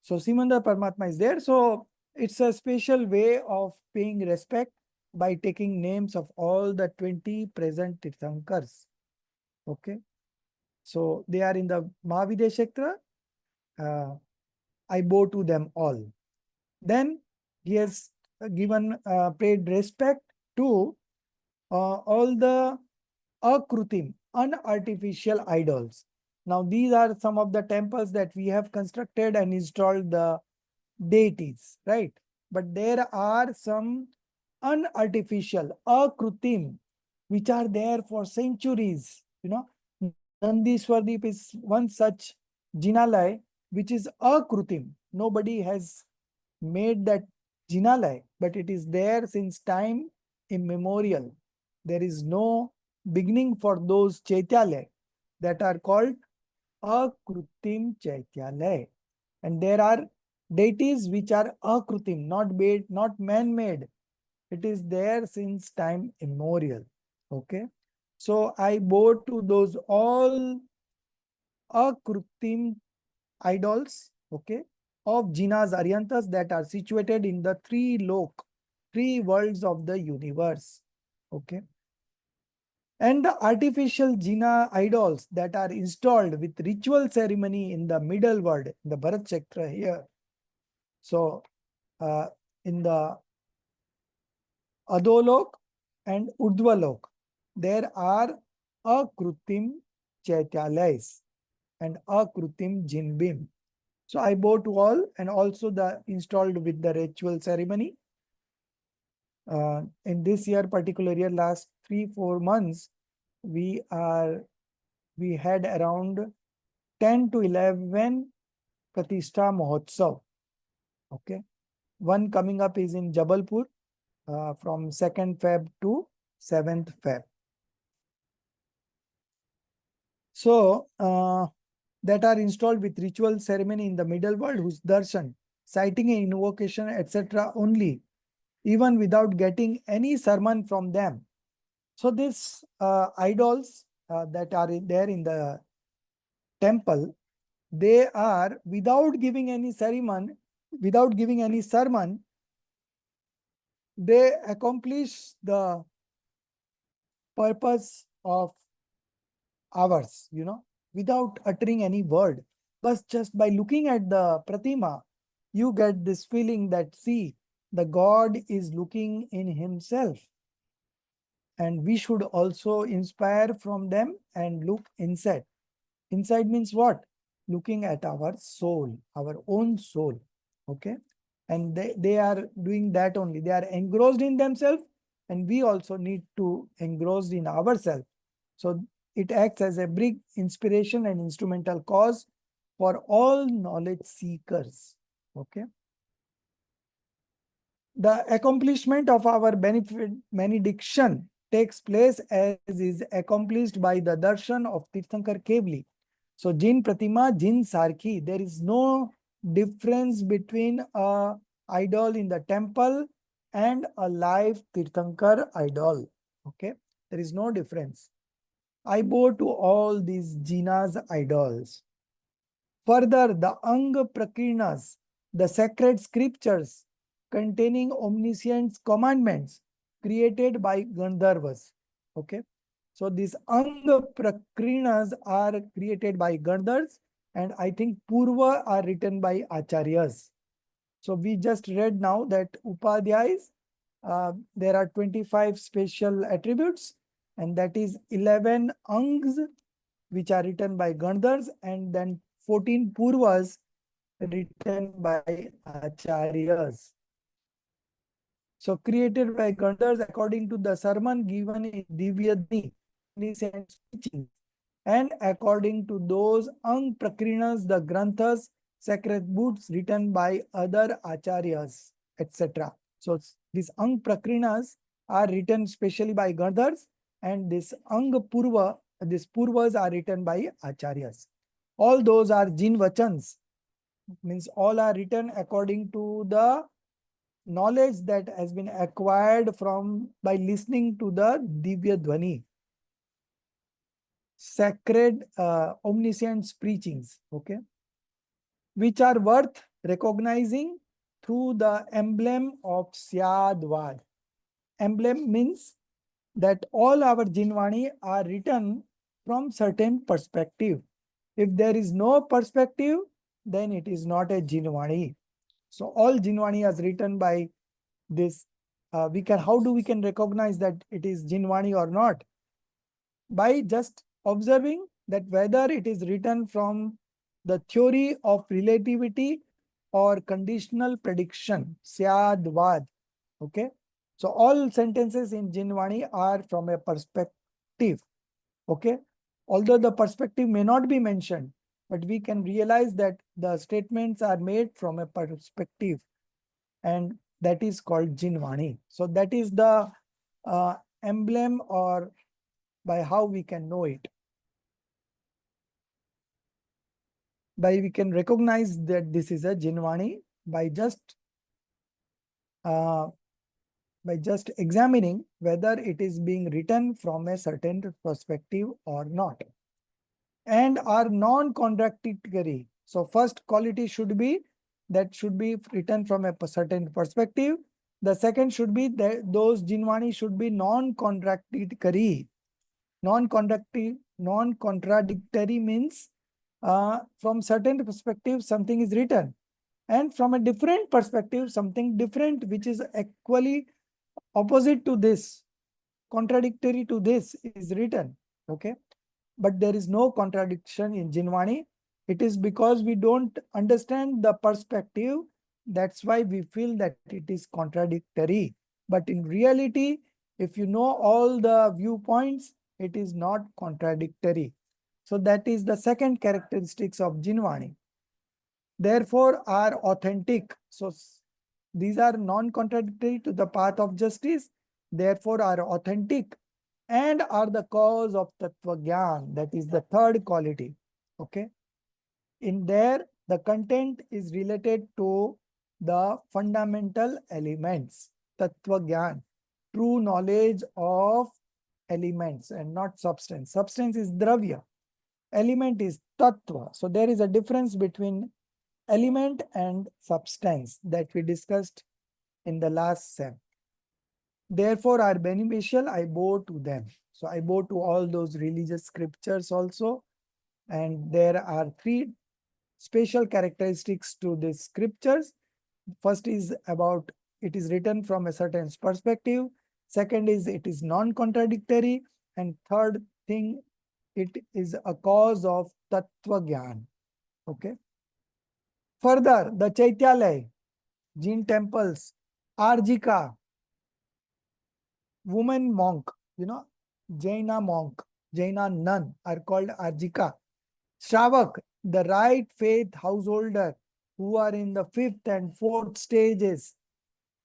So Simandar Paramatma is there. So it's a special way of paying respect by taking names of all the 20 present Tirthankars. Okay. So they are in the Mahavidesh Kshetra. I bow to them all. Then he has given paid respect to all the akrutim, unartificial idols. Now these are some of the temples that we have constructed and installed the deities, right? But there are some unartificial, akrutim, which are there for centuries. You know, Nandiswardeep is one such jinalay which is akrutim. Nobody has made that jinalay, but it is there since time immemorial. There is no beginning for those chaityalay that are called akrutim chaityalay. And there are deities which are akrutim, not made, not man-made. It is there since time immemorial. Okay. So I bow to those all akrutim idols, okay, of Jinas Aryantas that are situated in the three worlds of the universe. Okay. And the artificial Jina idols that are installed with ritual ceremony in the middle world, in the Bharat Kshetra here. So in the Adolok and Urdhvalok, there are Akrutim Chaityalayas and Akrutim Jinbim. So I bow to all, and also the installed with the ritual ceremony. In this year, particular year, last 3-4 months, we had around 10 to 11 Pratishtha Mahotsav. Okay. One coming up is in Jabalpur from 2nd Feb to 7th Feb. So that are installed with ritual ceremony in the middle world, whose darshan, citing an invocation, etc. only, even without getting any sermon from them. So these idols that are there in the temple, they are without giving any sermon, they accomplish the purpose of ours, without uttering any word. But just by looking at the pratima, you get this feeling that, see, the God is looking in himself. And we should also inspire from them and look inside. Inside means what? Looking at our soul, our own soul. Okay. And they are doing that only. They are engrossed in themselves, and we also need to engrossed in ourselves. So it acts as a big inspiration and instrumental cause for all knowledge seekers. Okay. The accomplishment of our benediction takes place as is accomplished by the darshan of Tirthankar Kevli. So Jin Pratima, Jin Sarki, there is no difference between a idol in the temple and a live Tirthankar idol. Okay, there is no difference. I bow to all these Jina's idols. Further, the Anga Prakirnas, the sacred scriptures containing omniscience commandments created by Gandharvas. Okay. So these Anga Prakirnas are created by Gandharvas, and I think Purva are written by Acharyas. So we just read now that Upadhyayas, there are 25 special attributes, and that is 11 Angs which are written by Gandharvas, and then 14 Purvas written by Acharyas. So created by Gandharvas according to the sermon given in Divyadni and teaching, and according to those Ang Prakrinas, the Granthas, sacred books written by other Acharyas, etc. So these Ang Prakrinas are written specially by Gandharvas, and this Ang Purva, these Purvas are written by Acharyas. All those are Jin Vachans, means all are written according to the knowledge that has been acquired by listening to the Divya Dhvani, sacred omniscience preachings, okay, which are worth recognizing through the emblem of Syadvad. Emblem means that all our Jinvani are written from certain perspective. If there is no perspective, then it is not a Jinvani. So all Jinvani is written by this. How do we can recognize that it is Jinvani or not? By just observing that whether it is written from the theory of relativity or conditional prediction, Syadvad. Okay. So all sentences in Jinvani are from a perspective. Okay. Although the perspective may not be mentioned, but we can realize that the statements are made from a perspective, and that is called Jinvani. So that is the emblem, or by how we can know it. We can recognize that this is a Jinvani by just examining whether it is being written from a certain perspective or not, and are non-contradictory. So first quality should be that should be written from a certain perspective. The second should be that those Jinvani should be non-contradictory. Non-contradictory means from certain perspective something is written, and from a different perspective something different which is equally Opposite to this, contradictory to this is written. Okay. But there is no contradiction in Jinwani. It is because we don't understand the perspective. That's why we feel that it is contradictory. But in reality, if you know all the viewpoints, it is not contradictory. So that is the second characteristics of Jinwani. Therefore, are authentic. So these are non-contradictory to the path of justice, therefore are authentic, and are the cause of Tattva Gyan. That is the third quality. Okay. In there, the content is related to the fundamental elements, Tattva Gyan, true knowledge of elements and not substance. Substance is Dravya. Element is Tattva. So there is a difference between element and substance that we discussed in the last sem. Therefore, are beneficial, I bow to them. So I bow to all those religious scriptures also. And there are three special characteristics to these scriptures. First is about it is written from a certain perspective. Second is it is non-contradictory. And third thing, it is a cause of Tattva Gyan. Okay. Further, the Chaityalaya, Jain temples, Arjika, woman monk, Jaina monk, Jaina nun are called Arjika. Shravak, the right faith householder who are in the fifth and fourth stages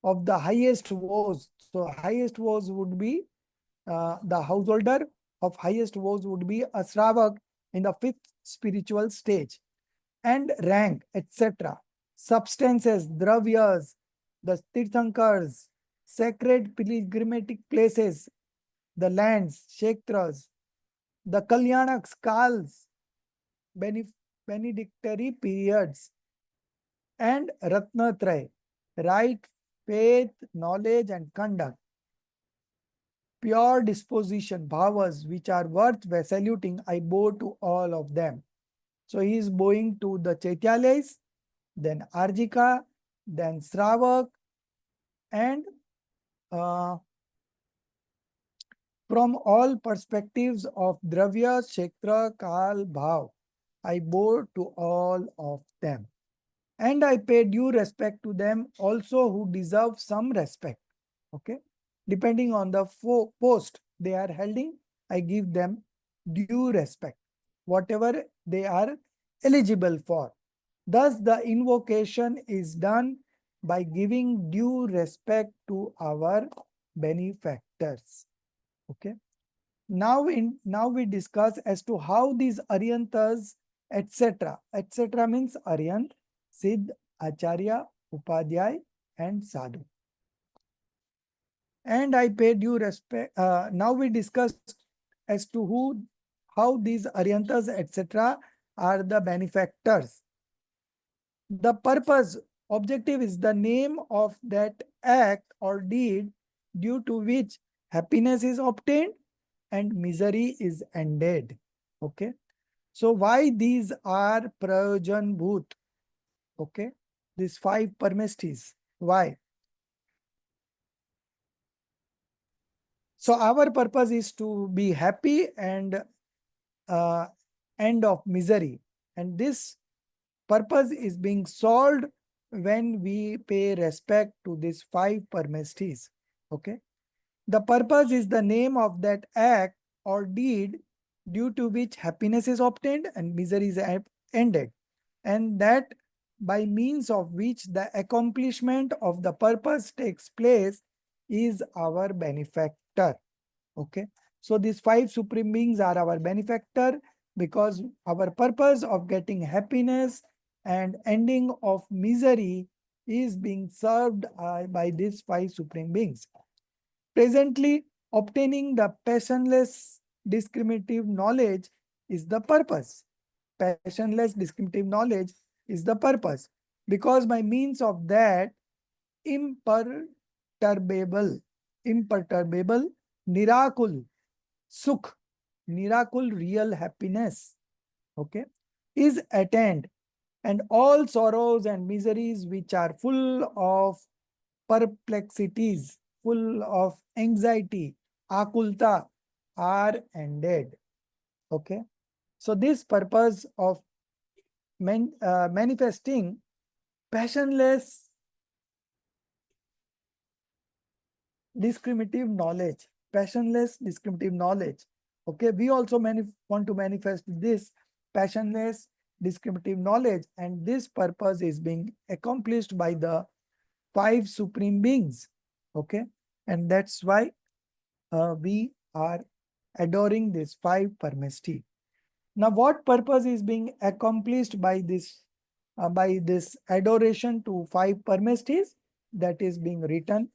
of the highest woes. So highest woes would be the householder of highest woes would be a Shravak in the fifth spiritual stage. And rank, etc. Substances, dravyas, the tirthankars, sacred pilgrimatic places, the lands, kshetras, the kalyanaks, kals, benedictory periods, and ratnatraya, right faith, knowledge, and conduct. Pure disposition, bhavas, which are worth saluting, I bow to all of them. So he is bowing to the Chaityalayas, then Arjika, then Sravak, and from all perspectives of Dravya, Kshetra, Kal, Bhav, I bow to all of them. And I pay due respect to them also who deserve some respect. Okay. Depending on the post they are holding, I give them due respect, whatever they are eligible for. Thus, the invocation is done by giving due respect to our benefactors. Okay. Now we discuss as to how these Aryantas, etc. etc. means Aryant, Siddh, Acharya, Upadhyay, and Sadhu. And I pay due respect. Now we discuss as to how these Aryantas, etc. are the benefactors. The purpose, objective is the name of that act or deed due to which happiness is obtained and misery is ended. Okay. So why these are prayojan bhut? Okay. These 5 parmestis. Why? So our purpose is to be happy and end of misery. And this purpose is being solved when we pay respect to these 5 parmestis. Okay. The purpose is the name of that act or deed due to which happiness is obtained and misery is ended. And that by means of which the accomplishment of the purpose takes place is our benefactor. Okay. So these 5 supreme beings are our benefactor because our purpose of getting happiness and ending of misery is being served by these 5 supreme beings. Presently, obtaining the passionless discriminative knowledge is the purpose. Passionless discriminative knowledge is the purpose because by means of that imperturbable, nirakul, sukh, nirakul real happiness, okay, is attained, and all sorrows and miseries which are full of perplexities full of anxiety, akulta, are ended. Okay. So this purpose of manifesting passionless discriminative knowledge, passionless discriminative knowledge. Okay, we also want to manifest this passionless discriminative knowledge, and this purpose is being accomplished by the 5 supreme beings. Okay, and that's why we are adoring this 5 Parmesti. Now, what purpose is being accomplished by this adoration to 5 Parmestis? That is being written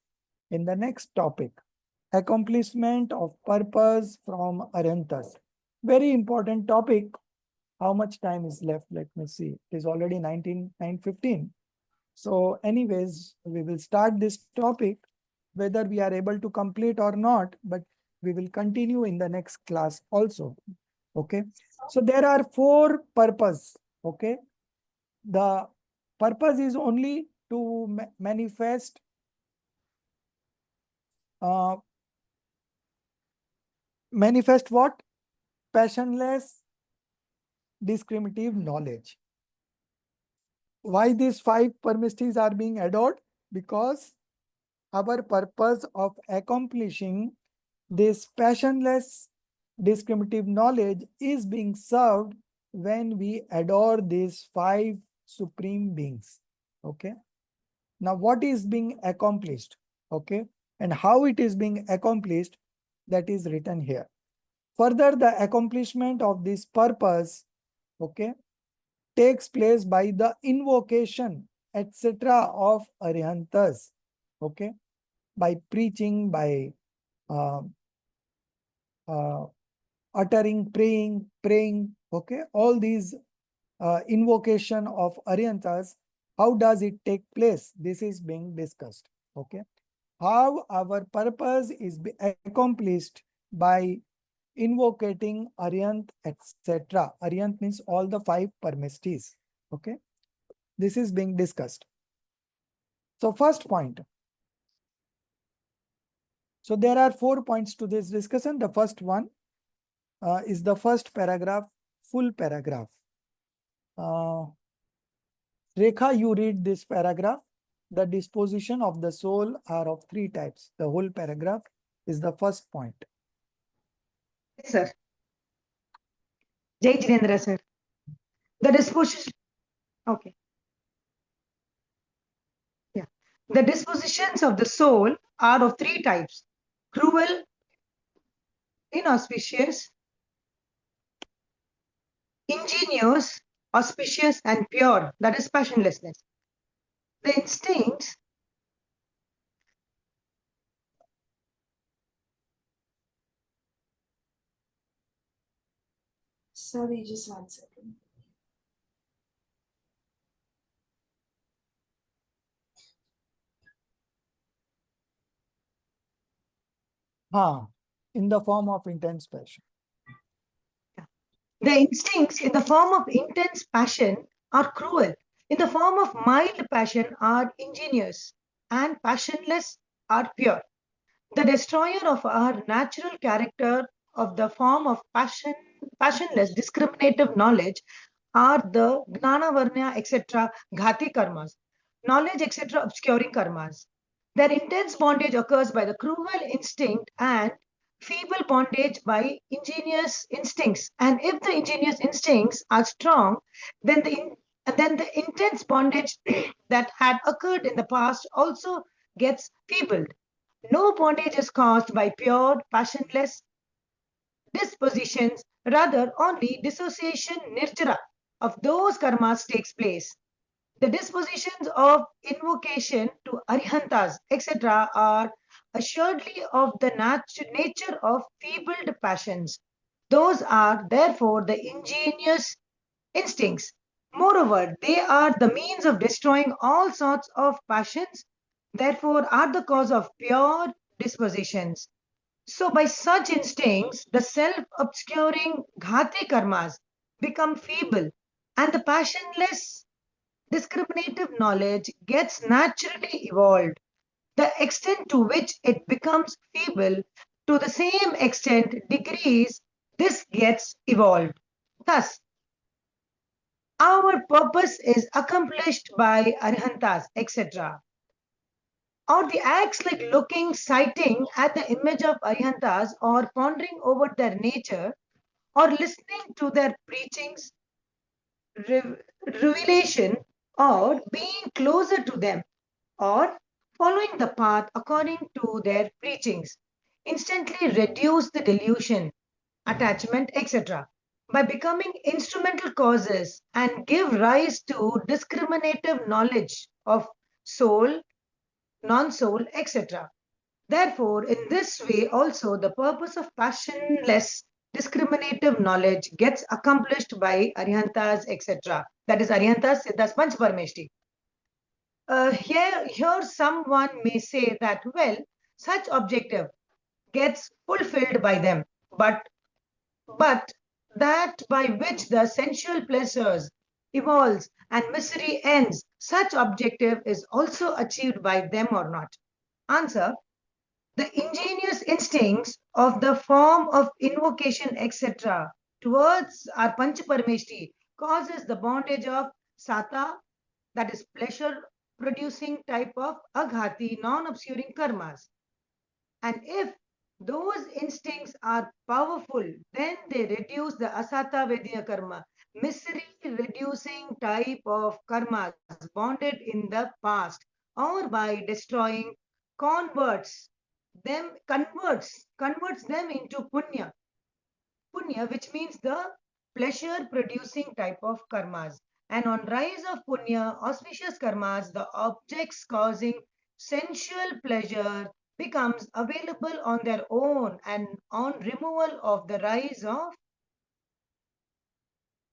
in the next topic. Accomplishment of purpose from Arhantas. Very important topic. How much time is left? Let me see. It is already 9:15. So anyways, we will start this topic, whether we are able to complete or not, but we will continue in the next class also. Okay. So there are 4 purpose. Okay. The purpose is only to manifest what? Passionless discriminative knowledge. Why these 5 Parmestis are being adored? Because our purpose of accomplishing this passionless discriminative knowledge is being served when we adore these 5 supreme beings. Okay. Now, what is being accomplished? Okay. And how it is being accomplished, that is written here. Further, the accomplishment of this purpose, okay, takes place by the invocation, etc. of Arihantas, okay, by preaching, by uh, uttering, praying, okay, all these invocation of Arihantas. How does it take place? This is being discussed, okay. How our purpose is accomplished by invocating Aryant, etc. Aryant means all the 5 Parmestis. Okay. This is being discussed. So first point. So there are 4 points to this discussion. The first one is the first paragraph, full paragraph. Rekha, you read this paragraph. The disposition of the soul are of 3 types. The whole paragraph is the first point. Yes, sir. Jai Jinendra, sir. The disposition. Okay. Yeah. The dispositions of the soul are of 3 types: cruel, inauspicious, ingenious, auspicious, and pure. That is passionlessness. The instincts. Sorry, just 1 second. In the form of intense passion. The instincts in the form of intense passion are cruel. In the form of mild passion are ingenious, and passionless are pure. The destroyer of our natural character of the form of passionless, discriminative knowledge are the gnana, varna, etc., ghati karmas, knowledge, etc., obscuring karmas. Their intense bondage occurs by the cruel instinct and feeble bondage by ingenious instincts. And if the ingenious instincts are strong, then the intense bondage that had occurred in the past also gets feebled. No bondage is caused by pure, passionless dispositions, rather, only dissociation nirjara of those karmas takes place. The dispositions of invocation to Arihantas, etc., are assuredly of the nature of feebled passions. Those are, therefore, the ingenious instincts. Moreover, they are the means of destroying all sorts of passions, therefore, are the cause of pure dispositions. So, by such instincts, the self obscuring ghati karmas become feeble, and the passionless discriminative knowledge gets naturally evolved. The extent to which it becomes feeble, to the same extent decrease, this gets evolved. Thus, our purpose is accomplished by Arhantas, etc. Or the acts like looking, sighting at the image of Arhantas, or pondering over their nature, or listening to their preachings, revelation, or being closer to them, or following the path according to their preachings, instantly reduce the delusion, attachment, etc., by becoming instrumental causes and give rise to discriminative knowledge of soul, non soul, etc. Therefore, in this way also the purpose of passionless discriminative knowledge gets accomplished by Arihantas, etc. That is Arihantas, Siddhas, Panchparameshti. Here someone may say that, well, such objective gets fulfilled by them, but that by which the sensual pleasures evolves and misery ends, such objective is also achieved by them or not. Answer: the ingenious instincts of the form of invocation, etc., towards our Panchaparameshti causes the bondage of Sata, that is pleasure producing type of Aghati, non obscuring karmas. And if those instincts are powerful, then they reduce the Asata Vedya karma, misery reducing type of karmas bonded in the past, or by destroying converts converts them into punya, which means the pleasure producing type of karmas. And on rise of punya, auspicious karmas, the objects causing sensual pleasure becomes available on their own, and on removal of the rise of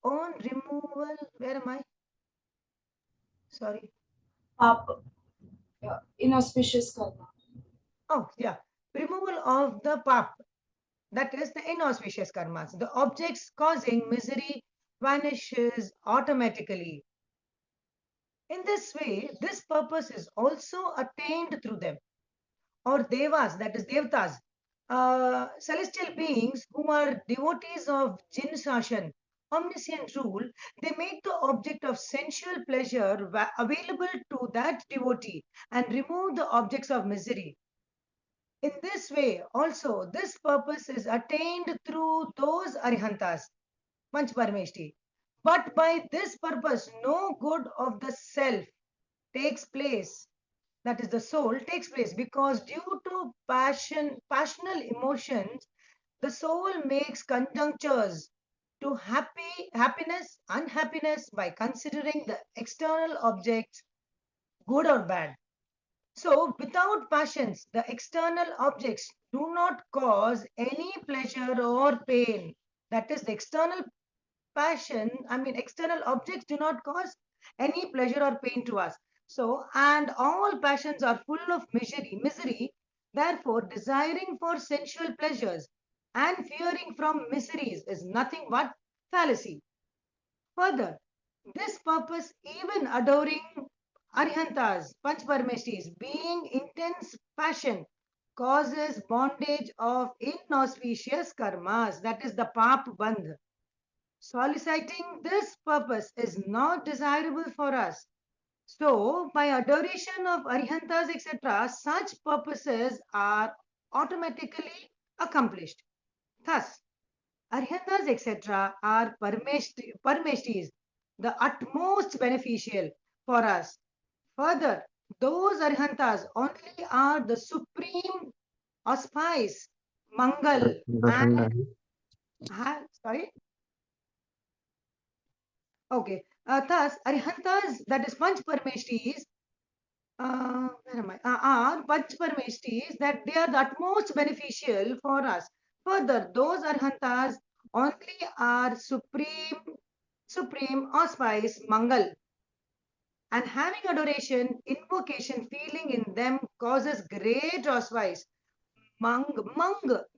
on removal, where am I? Sorry. Papa. Yeah. Inauspicious karma. Oh, yeah. Removal of the pap, that is the inauspicious karmas. The objects causing misery vanishes automatically. In this way, this purpose is also attained through them, or devas, that is devtas, celestial beings who are devotees of Jin Sashan, omniscient rule. They make the object of sensual pleasure available to that devotee and remove the objects of misery. In this way, also, this purpose is attained through those Arihantas, Panchparameshti. But by this purpose, no good of the self takes place, that is the soul takes place, because due to passional emotions, the soul makes conjunctures to happiness, unhappiness by considering the external objects good or bad. So without passions, the external objects do not cause any pleasure or pain. That is, the external external objects do not cause any pleasure or pain to us. So, and all passions are full of misery. Therefore, desiring for sensual pleasures and fearing from miseries is nothing but fallacy. Further, this purpose, even adoring Arihantas, Panchparameshtis, being intense passion, causes bondage of inauspicious karmas, that is the pap bandh. Soliciting this purpose is not desirable for us. So, by adoration of Arihantas, etc., such purposes are automatically accomplished. Thus, Arihantas, etc., are Parameshtis, the utmost beneficial for us. Further, those Arihantas only are the supreme auspice, Mangal, and sorry. Okay. Thus, Arihantas, that is Panchparameshtis, where am I? Are Panchparameshtis, that they are the utmost beneficial for us. Further, those Arhantas only are supreme auspice, Mangal. And having adoration, invocation, feeling in them causes great auspice. Mang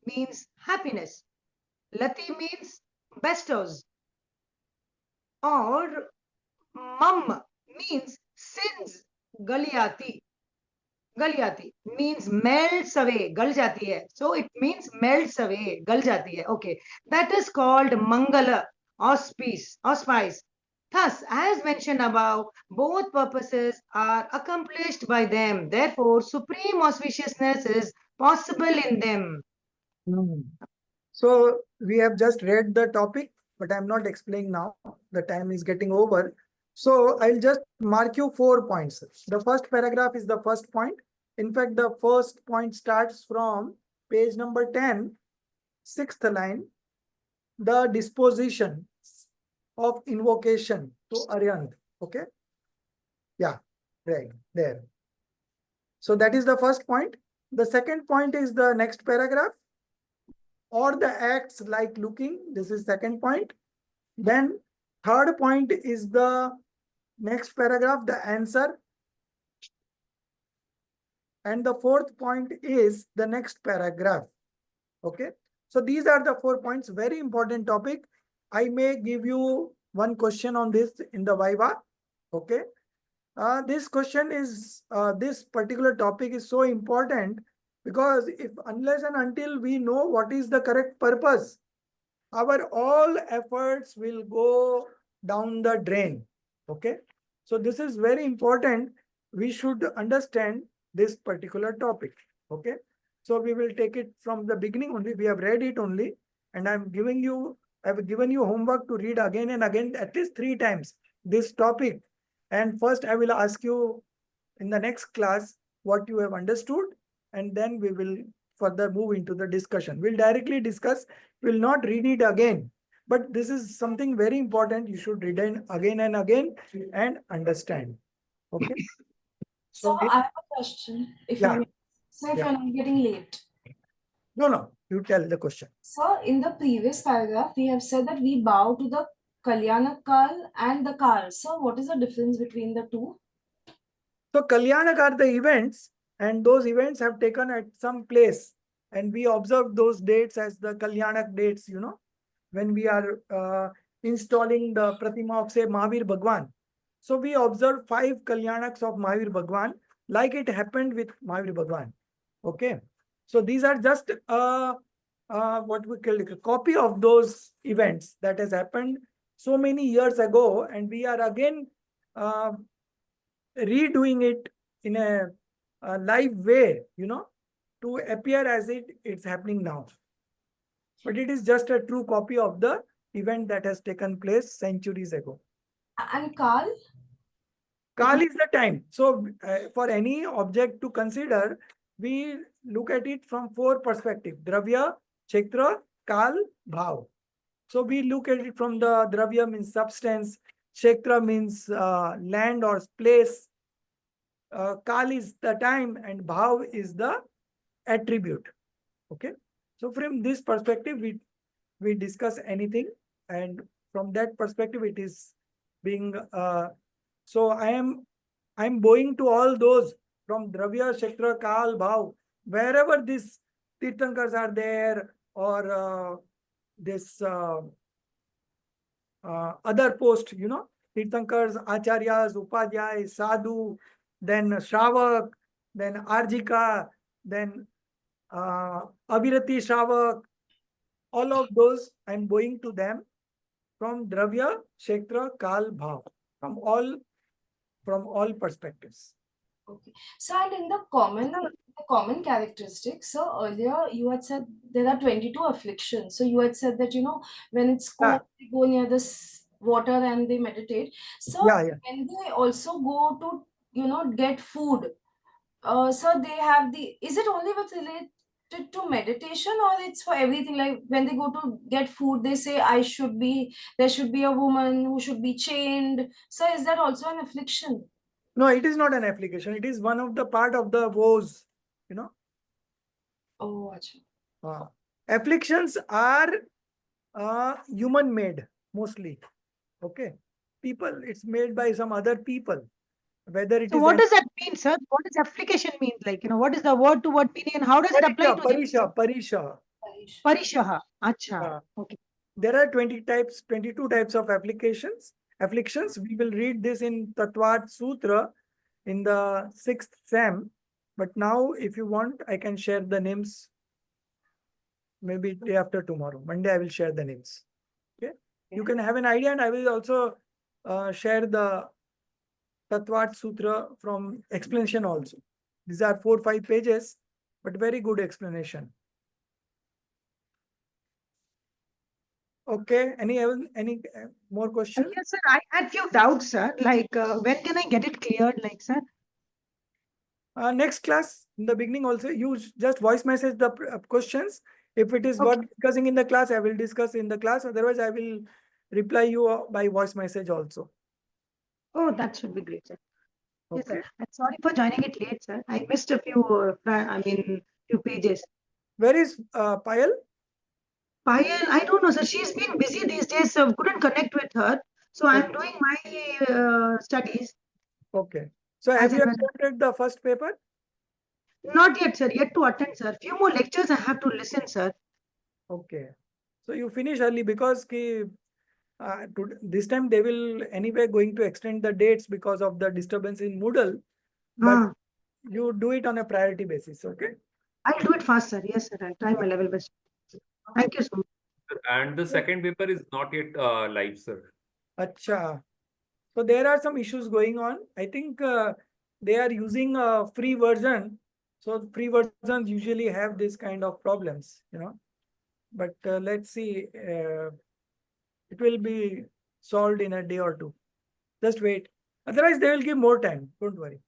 means happiness. Lati means bestows. Or Mam means sins, Galiati. गल जाती means melts away, गल जाती है. So it means melts away, गल जाती है. Okay. That is called Mangala, auspice. Thus, as mentioned above, both purposes are accomplished by them. Therefore, supreme auspiciousness is possible in them. So we have just read the topic, but I'm not explaining now. The time is getting over. So I'll just mark you 4 points. The first paragraph is the first point. In fact, the first point starts from page number 10, sixth line. The disposition of invocation to Aryant. Okay. Yeah, right there. So that is the first point. The second point is the next paragraph. Or the acts like looking. This is second point. Then third point is the next paragraph, the answer. And the fourth point is the next paragraph. Okay. So these are the 4 points, very important topic. I may give you one question on this in the Viva. Okay. This question is, this particular topic is so important because if unless and until we know what is the correct purpose, our all efforts will go down the drain. Okay. So this is very important. We should understand this particular topic. Okay. So we will take it from the beginning only. We have read it only. And I've given you homework to read again and again, at least 3 times this topic. And first I will ask you in the next class what you have understood. And then we will further move into the discussion. We'll directly discuss. We'll not read it again. But this is something very important. You should read it again and again and understand. Okay. So I have a question. If Yeah. I may, so if Yeah. you're not getting late. No, you tell the question. So in the previous paragraph, we have said that we bow to the Kalyanakal and the Kal. So what is the difference between the two? So Kalyanak are the events, and those events have taken at some place. And we observe those dates as the Kalyanak dates, you know, when we are installing the Pratima of, say, Mahavir Bhagwan. So we observe 5 Kalyanaks of Mahavir Bhagwan, like it happened with Mahavir Bhagwan. Okay. So these are just what we call a copy of those events that has happened so many years ago, and we are again redoing it in a live way, you know, to appear as it's happening now. But it is just a true copy of the event that has taken place centuries ago. And Kal? Kal is the time. So for any object to consider, we look at it from 4 perspectives: Dravya, Kshetra, Kal, Bhav. So we look at it from the Dravya means substance, Kshetra means land or place, Kal is the time, and Bhav is the attribute. Okay. So from this perspective, we discuss anything, and from that perspective, it is being so I'm bowing to all those from Dravya, Kshetra, Kal, Bhav, wherever these Tirthankars are there, or this other post, you know, Tirthankars, Acharyas, Upadhyay, Sadhu, then Shravak, then Arjika, then Avirati Shravak, all of those I'm going to them from Dravya, Kshetra, Kal, Bhav, from all perspectives. Okay. So and in the common characteristics, so earlier you had said there are 22 afflictions. So you had said that, you know, when it's cold, they go near this water and they meditate. So when they also go to, you know, get food, so they have is it only with related to meditation, or it's for everything? Like when they go to get food, they say there should be a woman who should be chained. So is that also an affliction? No, it is not an application. It is one of the part of the woes, you know. Oh, achha. Afflictions are human made mostly. Okay. People, it's made by some other people. Whether it So is what does that mean, sir? What does application mean? Like, you know, what is the word to word meaning and how does it apply to Parisha. Parishaha. Acha. Okay. There are 22 types of afflictions. We will read this in Tattvat Sutra in the 6th Sem. But now, if you want, I can share the names. Maybe day after tomorrow, Monday, I will share the names. Okay, you can have an idea, and I will also share the Tattvat Sutra from explanation also. These are 4-5 pages, but very good explanation. Okay, any more questions? Yes, sir. I had few doubts, sir. Like, when can I get it cleared, like, sir? Next class, in the beginning also, you just voice message the questions. If it is Okay. worth discussing in the class, I will discuss in the class. Otherwise, I will reply you by voice message also. Oh, that should be great, sir. Yes, Okay. sir. I'm sorry for joining it late, sir. I missed a few, few pages. Where is Payal? Payal, I don't know, sir. She's been busy these days, so couldn't connect with her. So I'm doing my studies Okay. So have as you and when. attended the first paper? Not yet, sir. Yet to attend, sir. Few more lectures I have to listen, sir. Okay. So you finish early because this time they will anyway going to extend the dates because of the disturbance in Moodle. But Ah, you do it on a priority basis. Okay. I'll do it fast, sir. Yes, sir. I'll try my level best. Thank you so much. And the second paper is not yet live, sir. Acha. So there are some issues going on. I think they are using a free version. So free versions usually have this kind of problems, But let's see. It will be solved in a day or two. Just wait. Otherwise, they will give more time. Don't worry.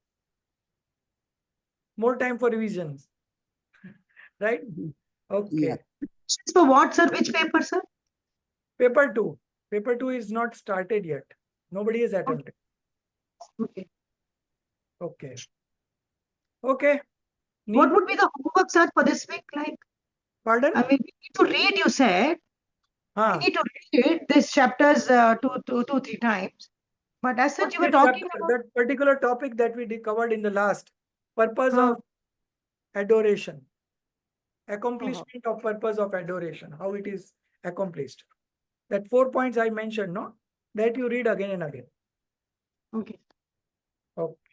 More time for revisions. Right? Okay. Yeah. Questions for what, sir? Which paper, sir? Paper 2. Paper 2 is not started yet. Nobody has attempted. Okay. Okay. Okay. What Need, would be the homework, sir, for this week? Like, pardon? I mean, we need to read, you said. We Huh. need to read these chapters 3 times. But as such, you were This talking chapter, about. that particular topic that we covered in the last, purpose of adoration, accomplishment of purpose of adoration, how it is accomplished. That 4 points I mentioned, no? That you read again and again. Okay. Okay.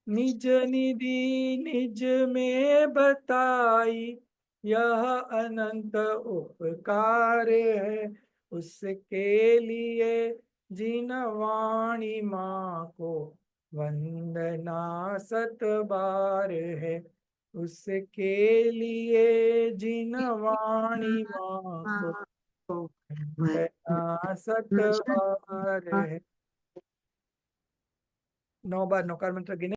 निज निधि निज में बताई यह अनंत उपकार है उसके लिए जिन वाणी माँ को वंदना सत बार है उसके लिए जिन वाणी माँ को वंदना सत बार है 9 बार नौकार मंत्र गिने